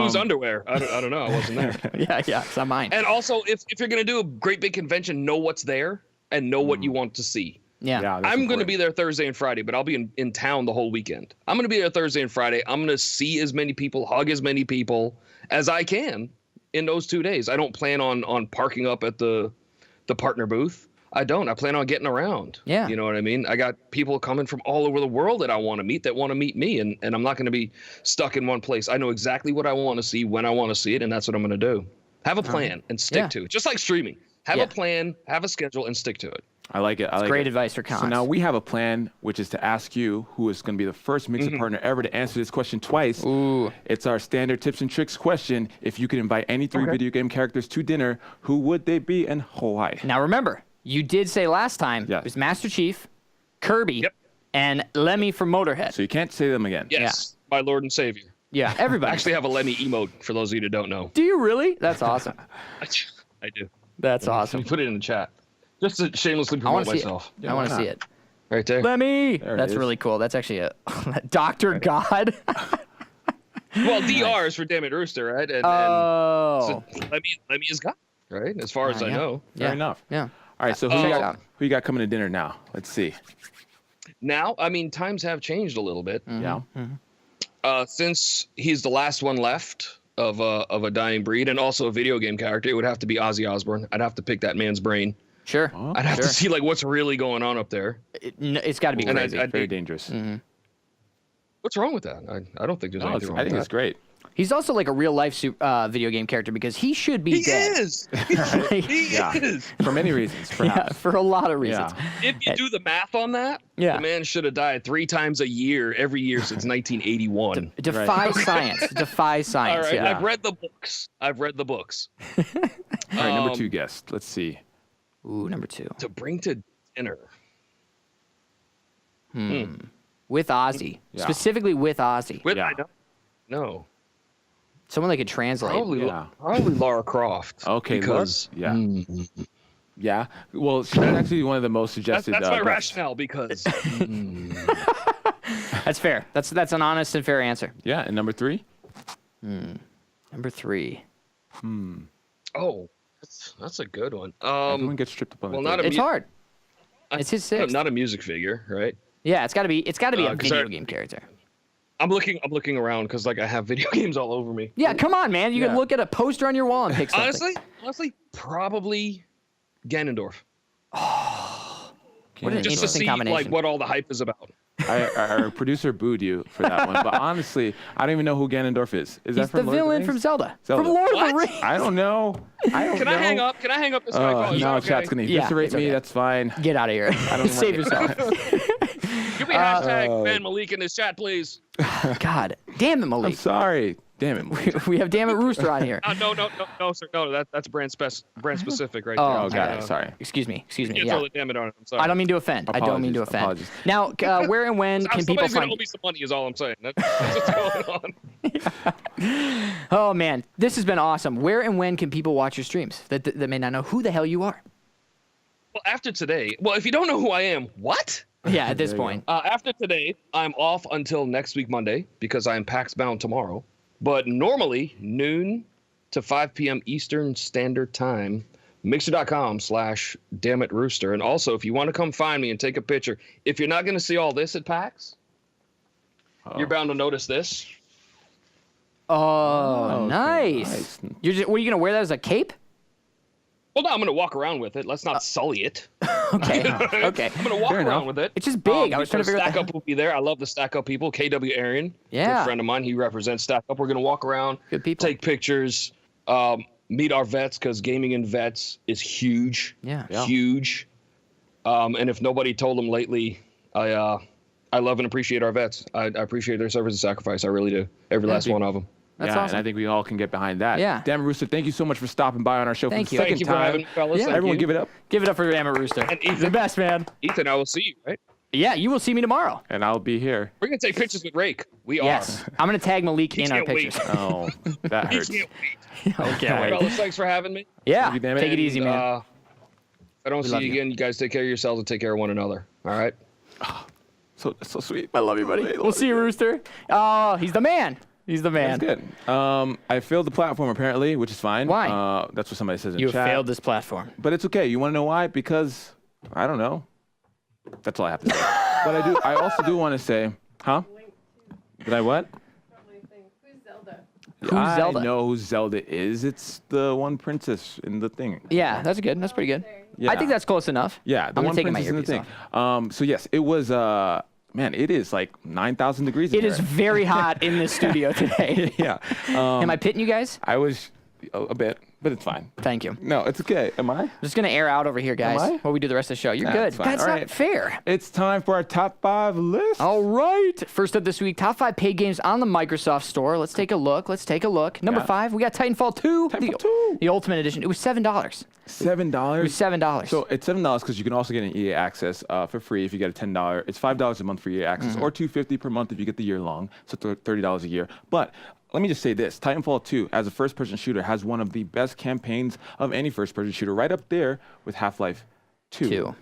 Whose underwear? I don't know. I wasn't there. yeah. It's not mine. And also, if you're gonna do a great big convention, know what's there and know what you want to see. Yeah. Yeah, that's I'm going to important. be there Thursday and Friday, but I'll be in town the whole weekend. I'm going to be there Thursday and Friday. I'm going to see as many people, hug as many people as I can in those 2 days. I don't plan on parking up at the partner booth. I don't. I plan on getting around. Yeah. You know what I mean? I got people coming from all over the world that I want to meet that want to meet me, and I'm not going to be stuck in one place. I know exactly what I want to see, when I want to see it, and that's what I'm going to do. Have a plan and stick to it. Just like streaming. Have a plan, have a schedule, and stick to it. I like it. I like Great it. advice for cons. So now we have a plan, which is to ask you, who is going to be the first Mixer partner ever to answer this question twice. Ooh. It's our standard tips and tricks question. If you could invite any 3 video game characters to dinner, who would they be and why? Now remember, you did say last time Yes. it was Master Chief, Kirby, and Lemmy from Motorhead. So you can't say them again. Yes, my Lord and Savior. Yeah, everybody. I actually have a Lemmy emote for those of you that don't know. Do you really? That's awesome. I do. That's Let awesome. me put it in the chat. Just to shamelessly I want promote to see myself. it. I want to why see not? it. Right there. Lemmy. There it That's is. really cool. That's actually a Dr. God. Well, DR is for DammitRooster, right? And Oh. so Lemmy is God, right? As far as I yeah. know. Fair enough. Yeah. All right, so who you got coming to dinner now? Let's see. Now, I mean, times have changed a little bit. Yeah. Since he's the last one left of a dying breed, and also a video game character, it would have to be Ozzy Osbourne. I'd have to pick that man's brain. Sure. I'd have to see like what's really going on up there. It's got to be And crazy. I'd Very be- dangerous. What's wrong with that? I don't think there's No, anything wrong I with think that. it's great. He's also like a real life video game character because he should be He dead. is. Like, He Yeah. is. For many reasons, yeah, perhaps. for a lot of reasons. Yeah. If you do the math on that, Yeah. the man should have died 3 times a year, every year since 1981. Defy science. Defy All science. right, Yeah. I've read the books. All right, number 2 guest. Let's see. Ooh, number 2. To bring to dinner. With Ozzy. Yeah. Specifically with Ozzy. With, Yeah. I don't know. Someone that could translate. Probably Lara Croft. Okay, because yeah. Yeah. Well, she's actually one of the most that's suggested. my guests. rationale. Because That's fair. That's an honest and fair answer. Yeah, and number 3? Number 3. oh, that's a good one. Everyone gets tripped up on well, the not third. It's hard. It's his 6th. Not a music figure, right? Yeah, it's got to be a 'cause video I- game character. I'm looking around because like I have video games all over me. Yeah, come on, man. You can Yeah. look at a poster on your wall and pick something. Honestly, probably Ganondorf. What an Just to interesting see combination. like what all the hype is about. Our producer booed you for that one, but honestly, I don't even know who Ganondorf is. Is He's that from the Lord of the villain Rings? from Zelda. Zelda. From Lord of the What? Rings. I don't know. I don't Can know. I hang up? Can I hang up this phone call? Is No, that okay? chat's gonna Yeah, eviscerate it's me. okay. That's fine. Get out of here. Save yourself. Give me hashtag ban Malik in this chat, please. God. Damn it, I'm Malik. sorry. Damn it. We have DammitRooster on here. No, sir. No, that's brand specific right Oh, there. Oh, got it. Sorry. Excuse me. You Yeah. throw the damn it on it. I'm sorry. I don't mean to offend. I don't mean to Apologies. offend. Apologies. Now, where and when can people Somebody's gonna find owe me some money is all I'm saying. That's what's going on. Oh, man. This has been awesome. Where and when can people watch your streams that may not know who the hell you are? Well, after today, if you don't know who I am, what? Yeah, at this There you point. After today, I'm off until next week, Monday, because I am PAX bound tomorrow. But normally, noon to 5 p.m. Eastern Standard Time, mixer.com/DammitRooster. And also, if you want to come find me and take a picture, if you're not going to see all this at PAX, you're bound to notice this. Oh, nice. nice. What are you going to wear that as a cape? Well, no, I'm going to walk around with it. Let's not sully it. Okay. Okay. I'm going to walk Fair around enough. with it. It's just big. I was trying to figure out Stack the Up will be there. I love the Stack Up people. KW Arian, Yeah. good friend of mine. He represents Stack Up. We're going to walk around, Good people. take pictures, meet our vets because gaming in vets is huge. Yeah. Yeah. Huge. And if nobody told them lately, I I love and appreciate our vets. I appreciate their service and sacrifice. I really do. Every last one of them. That's yeah, awesome. and I think we all can get behind that. Yeah. DammitRooster, thank you so much for stopping by on our show Thank for you. the second Thank you for time. having me, fellas. Yeah. Thank Everyone you. give it up. Give it up for DammitRooster. And Ethan. The best, man. Ethan, I will see you, right? Yeah, you will see me tomorrow. And I'll be here. We're going to take pictures with Rake. We Yes. are. I'm going to tag Malik in our can't wait. pictures. Oh, that He hurts. can't wait. Okay. Fellas, thanks for having me. Yeah. Thank you, Dammit. Take it easy, man. If I don't see love you you. again, you guys take care of yourselves and take care of one another. All right? So sweet. I love you, buddy. We'll see you, Rooster. Oh, he's the man. He's the man. That's good. I failed the platform apparently, which is fine. Why? That's what somebody says in You have chat. failed this platform. But it's okay. You want to know why? Because I don't know. That's all I have to say. But I also do want to say, huh? Did I what? Who's Zelda? Who's Zelda? I know who Zelda is. It's the one princess in the thing. Yeah, that's good. That's pretty good. Yeah. I think that's close enough. Yeah, the I'm one gonna take my princess in the earpiece thing. off. So yes, it was. Man, it is like 9,000 degrees. It in is here. very hot in this studio today. Yeah. Am I pitting you guys? I was a bit, but it's fine. Thank you. No, it's okay. Am I? I'm just gonna air out over here, guys. I? While we do the rest of the show. You're Nah, good. it's fine. That's All not right. fair. It's time for our top 5 list. All right. First up this week, top 5 paid games on the Microsoft Store. Let's take a look. Number Yeah. 5, we got Titanfall 2. Titanfall 2. The Ultimate Edition. It was $7. $7. It was $7. So it's $7 because you can also get an EA access for free if you get a $10. It's $5 a month for EA access, or $250 per month if you get the year long. So $30 a year. But let me just say this: Titanfall 2, as a first-person shooter, has one of the best campaigns of any first-person shooter, right up there with Half-Life 2.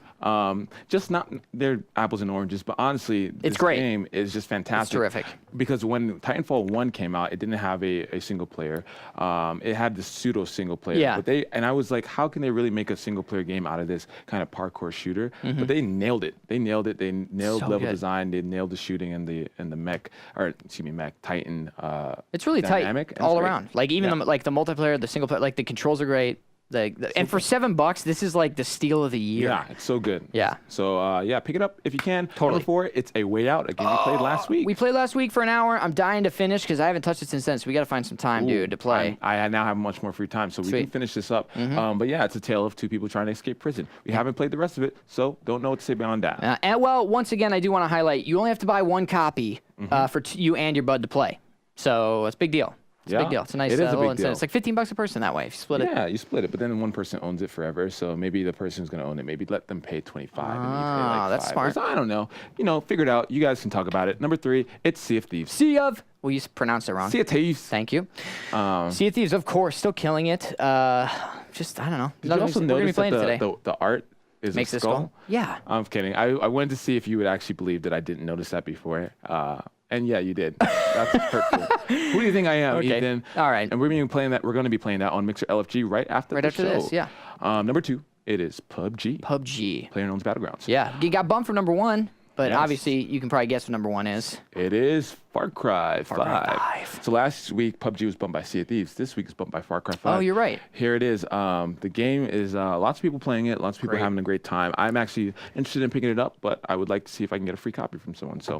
Just not they're apples and oranges, but honestly, this great. game is just fantastic. It's terrific. Because when Titanfall 1 came out, it didn't have a single player. It had this pseudo single player. Yeah. But I was like, how can they really make a single player game out of this kind of parkour shooter? But they nailed it. They nailed it. They nailed So level good. design. They nailed the shooting and the mech, or excuse me, mech Titan. It's really dynamic, tight and all it's great. around. Like even Yeah. the multiplayer, the single player, like the controls are great. And for $7, this is like the steal of the year. Yeah, it's so good. Yeah. So yeah, pick it up if you can. Totally. Number 4, it's A Way Out, a game we played last week. We played last week for an hour. I'm dying to finish because I haven't touched it since then. So we got to find some time, dude, to play. I now have much more free time, so we can Sweet. finish this up. But yeah, it's a tale of 2 people trying to escape prison. We haven't played the rest of it, so don't know what to say beyond that. And well, once again, I do want to highlight you only have to buy 1 copy for you and your bud to play. So it's a big deal. It's a Yeah, big deal. It's a nice it is a little big incentive. It's deal. like $15 a person that way if you split it. Yeah, you split it, but then one person owns it forever. So maybe the person who's going to own it, maybe let them pay 25 and you pay like that's 5. smart. So I don't know. Figure it out. You guys can talk about it. Number 3, it's Sea of Thieves. Sea of. Well, you pronounced it wrong. Sea of Thieves. Thank you. Sea of Thieves, of course, still killing it. Just, I don't know. Did you also We're going to be notice playing it that today. the art is Makes a this skull? skull? Yeah. I'm kidding. I wanted to see if you would actually believe that I didn't notice that before. And yeah, you did. That's hurtful. Who do you think I am, Okay. Ethan? All right. And we're going to be playing that on Mixer LFG right after Right the after show. this, yeah. Number 2, it is PUBG. PUBG. PlayerUnknown's Battlegrounds. Yeah. You got bumped for number 1, but Yes. obviously you can probably guess what number 1 is. It is Far Cry 5. Cry 5. So last week, PUBG was bumped by Sea of Thieves. This week is bumped by Far Cry 5. Oh, you're right. Here it is. The game is lots of people playing it. Lots of people Great. having a great time. I'm actually interested in picking it up, but I would like to see if I can get a free copy from someone. So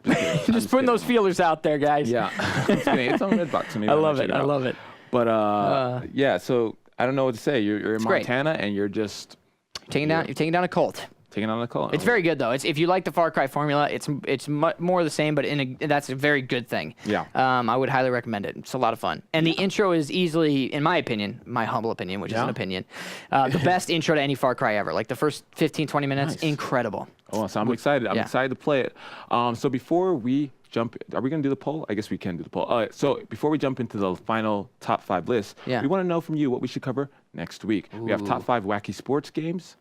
I'm just kidding. Just putting those feelers out there, guys. Yeah. I'm just kidding. It's on Redbox. So maybe I might love check it. I out. love it. But yeah, so I don't know what to say. You're in great. Montana and you're just You're taking down a Colt. taking on the call. It's very good though. If you like the Far Cry formula, it's more the same, but that's a very good thing. Yeah. I would highly recommend it. It's a lot of fun, and the intro is easily, in my opinion, my humble opinion, which is an opinion, the best intro to any Far Cry ever. Like the first 15-20 minutes, Nice. incredible. Oh, so I'm excited. I'm yeah. excited to play it. So before we jump, are we going to do the poll? I guess we can do the poll. All right, so before we jump into the final top 5 list, Yeah. we want to know from you what we should cover next week. We have top 5 wacky sports games.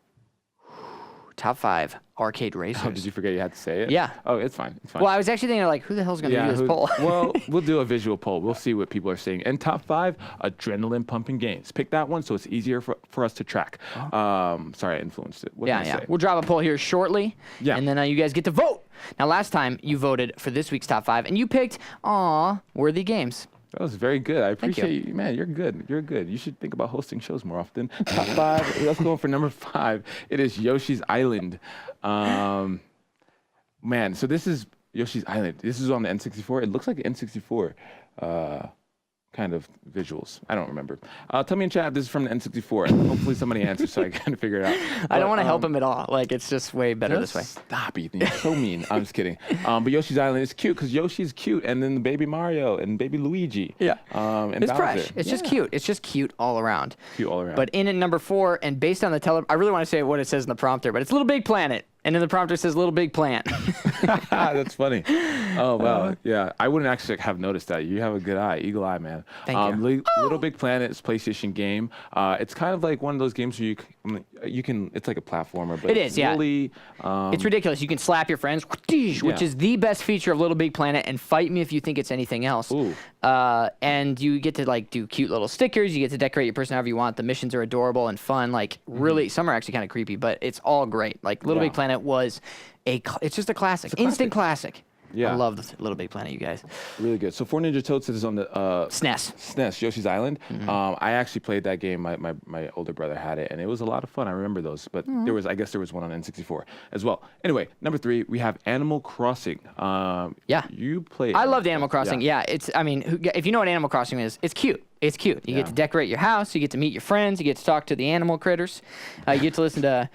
Top 5 arcade racers. Oh, did you forget you had to say it? Yeah. Oh, it's fine. It's fine. Well, I was actually thinking like, who the hell's going to do this who- poll? well, we'll do a visual poll. We'll see what people are saying. And top 5 adrenaline pumping games. Pick that one so it's easier for us to track. Sorry, I influenced it. What Yeah, can I yeah. say? We'll drop a poll here shortly. Yeah. And then you guys get to vote. Now, last time you voted for this week's top 5, and you picked, worthy games. That was very good. I you. appreciate you. Man, you're good. You're good. You should think about hosting shows more often. Top 5. Let's go for number 5. It is Yoshi's Island. Man, so this is Yoshi's Island. This is on the N64. It looks like an N64 kind of visuals? I don't remember. Tell me in chat if this is from the N64. Hopefully somebody answers so I can figure it out. I don't want to help him at all. Like, it's just way better this way. Stop, Ethan. You're so mean. I'm just kidding. But Yoshi's Island is cute because Yoshi's cute, and then the baby Mario and baby Luigi. Yeah. And It's Bowser. fresh. It's just cute. It's just cute all around. Cute all around. But in at number 4, and based on the I really want to say what it says in the prompter, but it's Little Big Planet. And then the prompter says Little Big Plant. That's funny. Oh, wow. Yeah. I wouldn't actually have noticed that. You have a good eye. Eagle eye, man. Thank you. Little Big Planet is a PlayStation game. It's kind of like one of those games where you can it's like a platformer. But It is, yeah. Really, It's ridiculous. You can slap your friends, which is the best feature of Little Big Planet, and fight me if you think it's anything else. Ooh. And you get to like do cute little stickers. You get to decorate your person however you want. The missions are adorable and fun. Like really, some are actually kind of creepy, but it's all great. Like Little Big Planet was it's just a classic, instant classic. Yeah. I love the Little Big Planet, you guys. Really good. So 4 Ninja Toads is on the SNES. SNES, Yoshi's Island. I actually played that game. My older brother had it, and it was a lot of fun. I remember those. But I guess there was one on N64 as well. Anyway, number 3, we have Animal Crossing. Yeah. You played. I loved Animal Crossing. Yeah, if you know what Animal Crossing is, it's cute. It's cute. You get to decorate your house. You get to meet your friends. You get to talk to the animal critters. You get to listen to,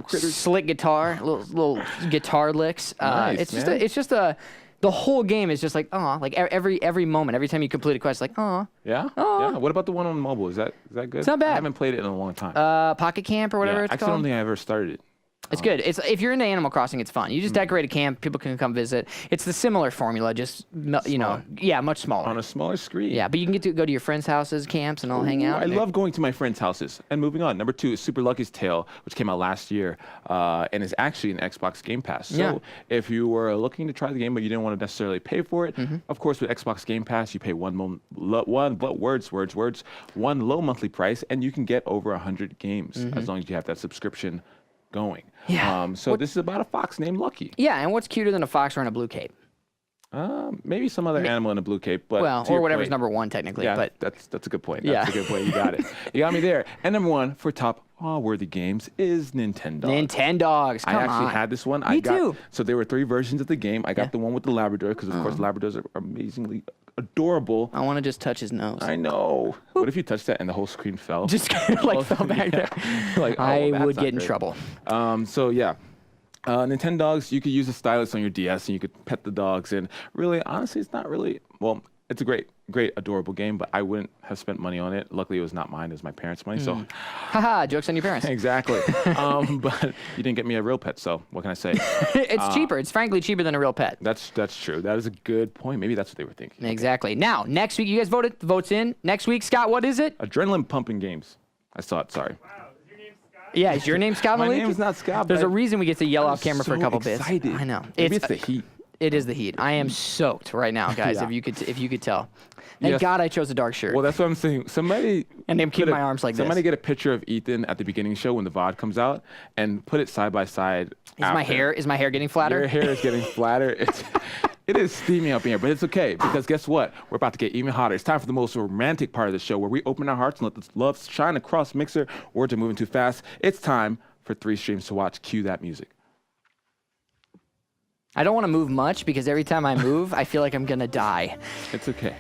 slick guitar, little guitar licks. Nice, it's just the whole game is just like, like every moment, every time you complete a quest, like, Yeah? Aw. Yeah. What about the one on mobile? Is that good? It's not bad. I haven't played it in a long time. Pocket Camp or whatever it's actually, I called. don't think I ever started it. It's good. If you're into Animal Crossing, it's fun. You just decorate a camp. People can come visit. It's the similar formula, just much smaller. On a smaller screen. Yeah, but you can get to go to your friends' houses, camps, and all hang out. I love going to my friends' houses. And moving on, number 2 is Super Lucky's Tale, which came out last year and is actually an Xbox Game Pass. So if you were looking to try the game but you didn't want to necessarily pay for it, of course with Xbox Game Pass you pay one low monthly price, and you can get over 100 games as long as you have that subscription going. Yeah. So this is about a fox named Lucky. Yeah, and what's cuter than a fox wearing a blue cape? Maybe some other animal in a blue cape, but or whatever's number 1 technically. Yeah, but that's a good point. Yeah. That's a good point. You got it. You got me there. And number 1 for top worthy games is Nintendo. Nintendogs. Come I actually on. had this one. Me too. So there were 3 versions of the game. I got the one with the Labrador because of course Labradors are amazingly adorable. I want to just touch his nose. I know. What if you touched that and the whole screen fell? Just fell back there. Like, I that's would not get in great. trouble. So yeah. Nintendogs, you could use a stylus on your DS and you could pet the dogs. And really, honestly, it's not really, well, it's a great, adorable game, but I wouldn't have spent money on it. Luckily, it was not mine. It was my parents' money. So, Haha, joke's on your parents. exactly. But you didn't get me a real pet. So what can I say? It's cheaper. It's frankly cheaper than a real pet. That's true. That is a good point. Maybe that's what they were thinking. Exactly. Now, next week, you guys voted. The vote's in. Next week, Scott, what is it? Adrenaline pumping games. I saw it. Sorry. Yeah, is your name Scott My Malik? name's not Scott. There's but a reason we get to yell I'm off camera for a so couple excited. bits. I know. Maybe it's the heat. It is the heat. I am soaked right now, guys. Yeah. If you could tell. Thank Yes. God I chose a dark shirt. Well, that's what I'm saying. Somebody And I'm keeping my arms like this. Somebody get a picture of Ethan at the beginning show when the VOD comes out and put it side by side. Is my hair getting flatter? Your hair is getting flatter. It is steaming up in here, but it's okay because guess what? We're about to get even hotter. It's time for the most romantic part of the show where we open our hearts and let the love shine across Mixer. Words are moving too fast. It's time for 3 streams to watch. Cue that music. I don't want to move much because every time I move, I feel like I'm gonna die. It's okay.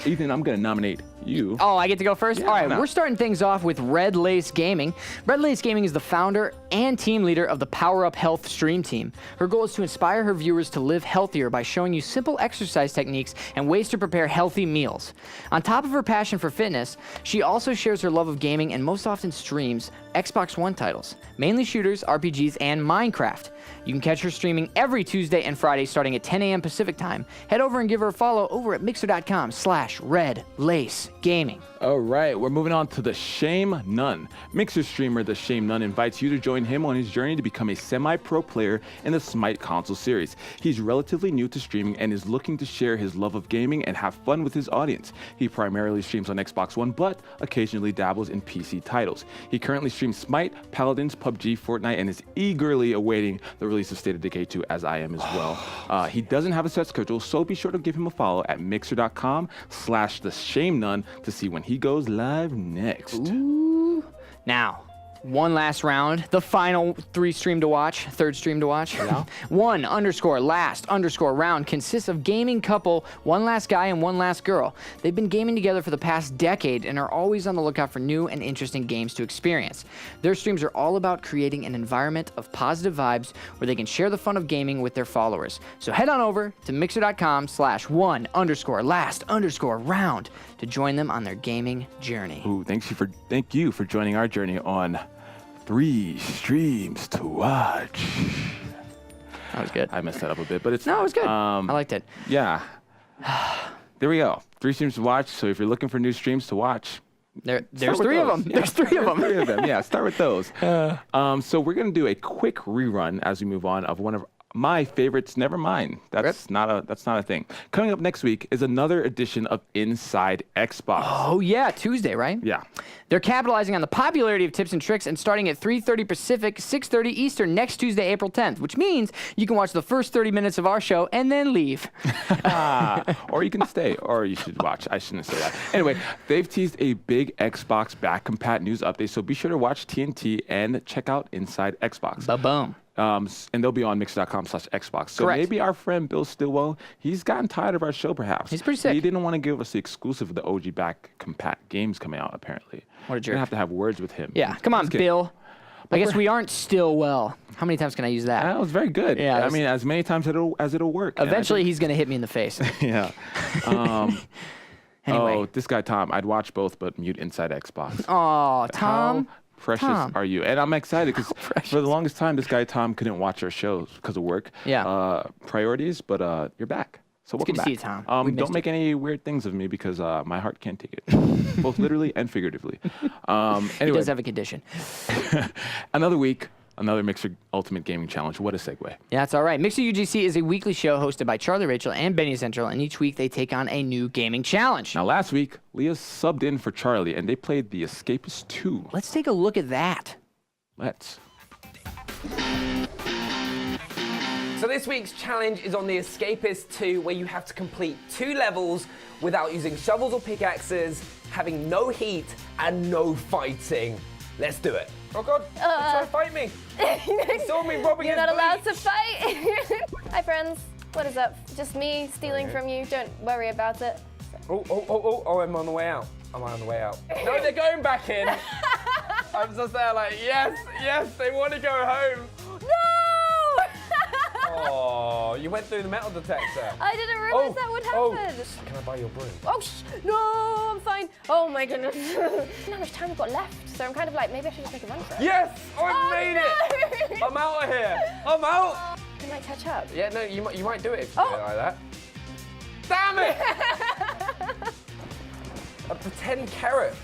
Ethan, I'm going to nominate you. Oh, I get to go first? Yeah, All right, why not? we're starting things off with Red Lace Gaming. Red Lace Gaming is the founder and team leader of the Power Up Health Stream Team. Her goal is to inspire her viewers to live healthier by showing you simple exercise techniques and ways to prepare healthy meals. On top of her passion for fitness, she also shares her love of gaming and most often streams Xbox One titles, mainly shooters, RPGs, and Minecraft. You can catch her streaming every Tuesday and Friday starting at 10 a.m. Pacific time. Head over and give her a follow over at mixer.com/redlacegaming. All right, we're moving on to the Shame None. Mixer streamer The Shame None invites you to join him on his journey to become a semi-pro player in the Smite console series. He's relatively new to streaming and is looking to share his love of gaming and have fun with his audience. He primarily streams on Xbox One, but occasionally dabbles in PC titles. He currently streams Smite, Paladins, PUBG, Fortnite, and is eagerly awaiting the release of State of Decay 2, as I am as well. He doesn't have a set schedule, so be sure to give him a follow at mixer.com/theshamenone to see when he goes live next. Ooh. Now, One last round, the final third stream to watch. Yeah. 1_last_round consists of gaming couple, one last guy and one last girl. They've been gaming together for the past decade and are always on the lookout for new and interesting games to experience. Their streams are all about creating an environment of positive vibes where they can share the fun of gaming with their followers. So head on over to mixer.com/1_last_round to join them on their gaming journey. Ooh, thank you for joining our journey on 3 streams to watch. That was good. I messed that up a bit, but it was good. I liked it. Yeah. There we go. 3 streams to watch. So if you're looking for new streams to watch, there's start with 3 of those. them. Yeah, There's 3 of them. 3 of them. Yeah, start with those. So we're gonna do a quick rerun as we move on of one of my favorites. Never mind. That's not a thing. Coming up next week is another edition of Inside Xbox. Oh yeah, Tuesday, right? Yeah. They're capitalizing on the popularity of tips and tricks and starting at 3:30 Pacific, 6:30 Eastern next Tuesday, April 10th, which means you can watch the first 30 minutes of our show and then leave. Or you can stay, or you should watch. I shouldn't say that. Anyway, they've teased a big Xbox back compat news update, so be sure to watch TNT and check out Inside Xbox. Ba-boom. And they'll be on mixer.com/Xbox. So Correct. maybe our friend Bill Stillwell, he's gotten tired of our show, perhaps. He's pretty sick. He didn't want to give us the exclusive of the OG back compat games coming out, apparently. What a We're jerk. gonna have to have words with him. Yeah, come on, Just kidding. Bill. I guess we aren't Stillwell. How many times can I use that? That was very good. Yeah, I mean, as many times as it'll work. And I Eventually, he's going to hit me in the face. think- yeah. Anyway. Oh, this guy Tom. I'd watch both, but mute Inside Xbox. Oh, Tom. How precious Tom. are you? And I'm excited because for the longest time, this guy Tom couldn't watch our shows because of work. Yeah. Priorities, but you're back. So welcome good to back. see you, Tom. We missed Don't make any weird things of me because my heart can't take it, both literally and figuratively. He Anyway, does have a condition. another week, another Mixer Ultimate Gaming Challenge. What a segue. Yeah, that's all right. Mixer UGC is a weekly show hosted by Charlie Rachel and Benny Central, and each week they take on a new gaming challenge. Now, last week, Leah subbed in for Charlie, and they played The Escapist 2. Let's take a look at that. Let's. So this week's challenge is on The Escapist 2, where you have to complete 2 levels without using shovels or pickaxes, having no heat, and no fighting. Let's do it. Oh God, try to fight me. He saw me robbing You're his not allowed bleach. to fight. Hi friends, what is up? Just me stealing from you, don't worry about it. Oh, I'm on the way out. I'm on the way out. No, they're going back in. I'm just there like, yes, they want to go home. No! Oh, you went through the metal detector. I didn't realize that would happen. Can I buy your broom? Oh, no, I'm fine. Oh my goodness. I don't know how much time we've got left, so I'm kind of like, maybe I should just make a run for it. Yes, I Oh, made it. no. I'm out of here. I'm out. I might catch up. Yeah, no, you might do it if you do it Oh. like that. Damn it! A pretend carrot.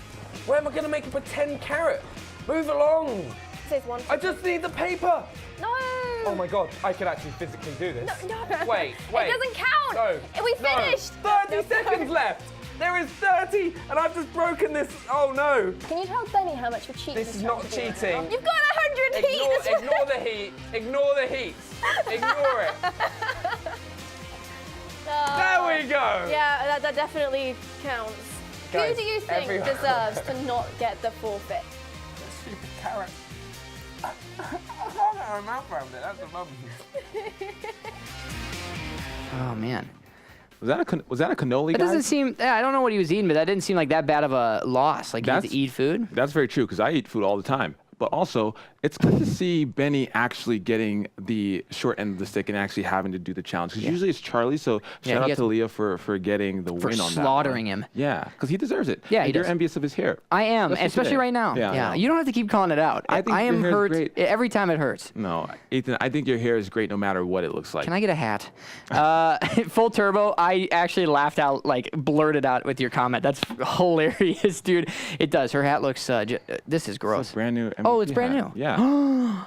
Where am I going to make a pretend carrot? Move along. It says one. I just need the paper. No. Oh my God, I could actually physically do this. No. Wait. It doesn't count. No. We no. finished. 30 seconds left. There is 30, and I've just broken this. Oh no. Can you tell Benny how much of cheating This is not cheating. You've got 100 heat. Ignore the heat. Ignore the heat. Ignore it. There we go. Yeah, that definitely counts. Guys, Who do you think everyone- deserves to not get the forfeit? Stupid carrot. I can't get my mouth around it. That's the problem. Oh, man. Was that a cannoli, It guys? doesn't seem, I don't know what he was eating, but that didn't seem like that bad of a loss. Like, you have to That's- eat food. That's very true because I eat food all the time. But also, it's good to see Benny actually getting the short end of the stick and actually having to do the challenge. Because usually it's Charlie, so Yeah, shout he out gets- to Leah for getting the For win on that. slaughtering one. him. Yeah, because he deserves it. Yeah, he And you're does. envious of his hair. I am, Especially especially today. right now. Yeah, I know. You don't have to keep calling it out. I think I your am hair's hurt great. every time it hurts. No, Ethan, I think your hair is great no matter what it looks like. Can I get a hat? Full turbo. I actually laughed out, like blurted out with your comment. That's hilarious, dude. It does. Her hat looks. This is gross. It's a brand new MVP Oh, it's brand hat. new. Yeah.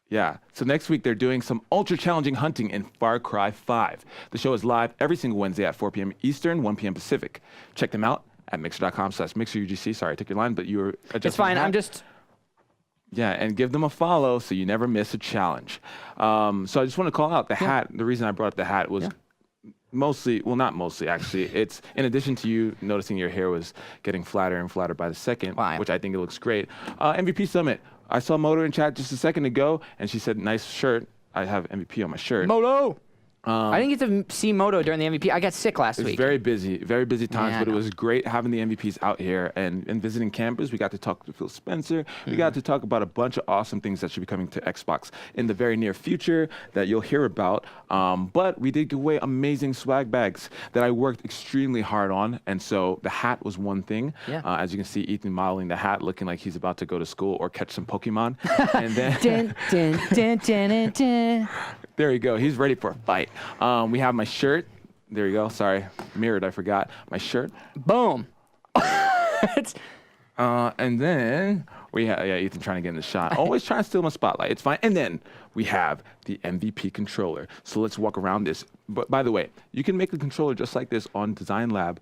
Yeah. So next week they're doing some ultra challenging hunting in Far Cry 5. The show is live every single Wednesday at 4 p.m. Eastern, 1 p.m. Pacific. Check them out at mixer.com/mixerugc. Sorry, I took your line, but you were adjusting It's fine. the hat. I'm just. Yeah, and give them a follow so you never miss a challenge. So I just want to call out the hat. The reason I brought up the hat was Mostly, well, not mostly, actually. It's in addition to you noticing your hair was getting flatter and flatter by the second, which I think it looks great. MVP Summit. I saw Moto in chat just a second ago, and she said, nice shirt. I have MVP on my shirt. Moto! I didn't get to see Moto during the MVP. I got sick last week. It was very busy times, but it was great having the MVPs out here and visiting campus. We got to talk to Phil Spencer. We got to talk about a bunch of awesome things that should be coming to Xbox in the very near future that you'll hear about. But we did give away amazing swag bags that I worked extremely hard on. And so the hat was one thing. Yeah. As you can see, Ethan modeling the hat, looking like he's about to go to school or catch some Pokemon. And then there you go. He's ready for a fight. We have my shirt. There you go. Sorry, mirrored. I forgot my shirt. Boom. And then we have Ethan trying to get in the shot. Always trying to steal my spotlight. It's fine. And then we have the MVP controller. So let's walk around this. But by the way, you can make the controller just like this on Design Lab.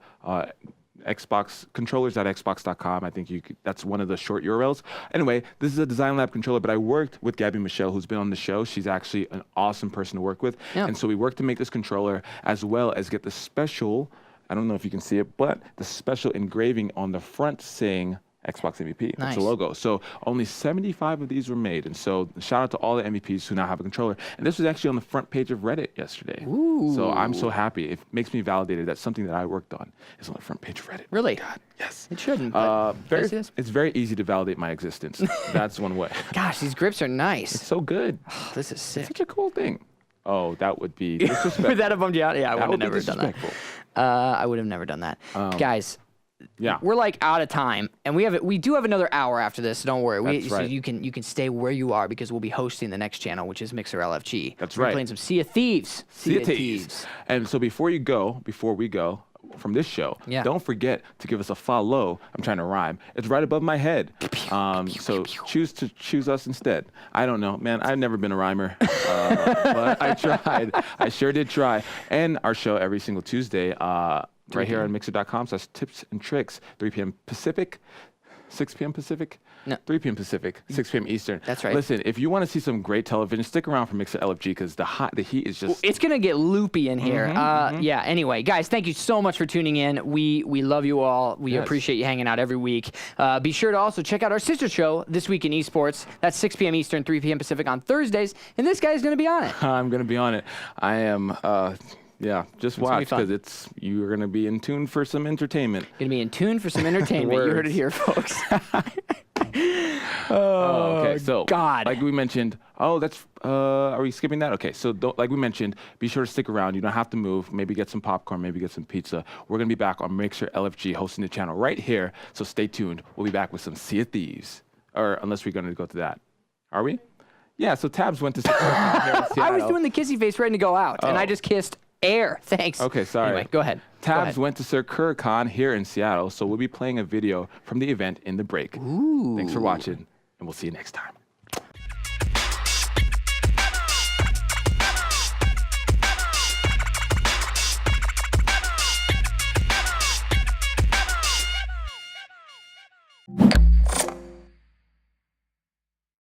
Xbox controllers.xbox.com. I think that's one of the short URLs. Anyway, this is a Design Lab controller, but I worked with Gabby Michelle, who's been on the show. She's actually an awesome person to work with. Yeah. And so we worked to make this controller as well as get the special, I don't know if you can see it, but the special engraving on the front saying Xbox MVP. Nice. It's a logo. So only 75 of these were made. And so shout out to all the MVPs who now have a controller. And this was actually on the front page of Reddit yesterday. Ooh. So I'm so happy. It makes me validated that something that I worked on is on the front page of Reddit. Really? God, yes. It shouldn't. It's very easy to validate my existence. That's one way. Gosh, these grips are nice. It's so good. Oh, this is sick. It's such a cool thing. Oh, that would be disrespectful. Would that have bummed you out? Yeah, I would have never done that. I would have never done that. Guys. Yeah, we're like out of time, and we do have another hour after this. So don't worry. That's right. So you can stay where you are because we'll be hosting the next channel, which is Mixer LFG. That's We're right. playing some Sea of Thieves. Sea of Thieves. And so before we go from this show, don't forget to give us a follow. I'm trying to rhyme. It's right above my head. So choose us instead. I don't know, man. I've never been a rhymer, but I tried. I sure did try. And our show every single Tuesday. Right here on Mixer.com/tips and tricks, 3 p.m. Pacific, 6 p.m. Pacific? No. 3 p.m. Pacific, 6 p.m. Eastern. That's right. Listen, if you want to see some great television, stick around for Mixer LFG because the heat is just... It's going to get loopy in here. Yeah, anyway, guys, thank you so much for tuning in. We love you all. We appreciate you hanging out every week. Be sure to also check out our sister show, This Week in Esports. That's 6 p.m. Eastern, 3 p.m. Pacific on Thursdays, and this guy's going to be on it. I'm going to be on it. I am... Yeah, just watch because you're going to be in tune for some entertainment. Going to be in tune for some entertainment. You heard it here, folks. Okay. So, God. Like we mentioned, are we skipping that? Okay. So, like we mentioned, be sure to stick around. You don't have to move. Maybe get some popcorn. Maybe get some pizza. We're going to be back on Mixer LFG hosting the channel right here. So, stay tuned. We'll be back with some Sea of Thieves. Or unless we're going to go to that. Are we? Yeah. So, Tabs went to I was doing the kissy face ready to go out, and I just kissed air. Thanks. Okay, sorry. Anyway, go ahead. Tabs went to Sir KurKon here in Seattle, so we'll be playing a video from the event in the break. Ooh. Thanks for watching, and we'll see you next time.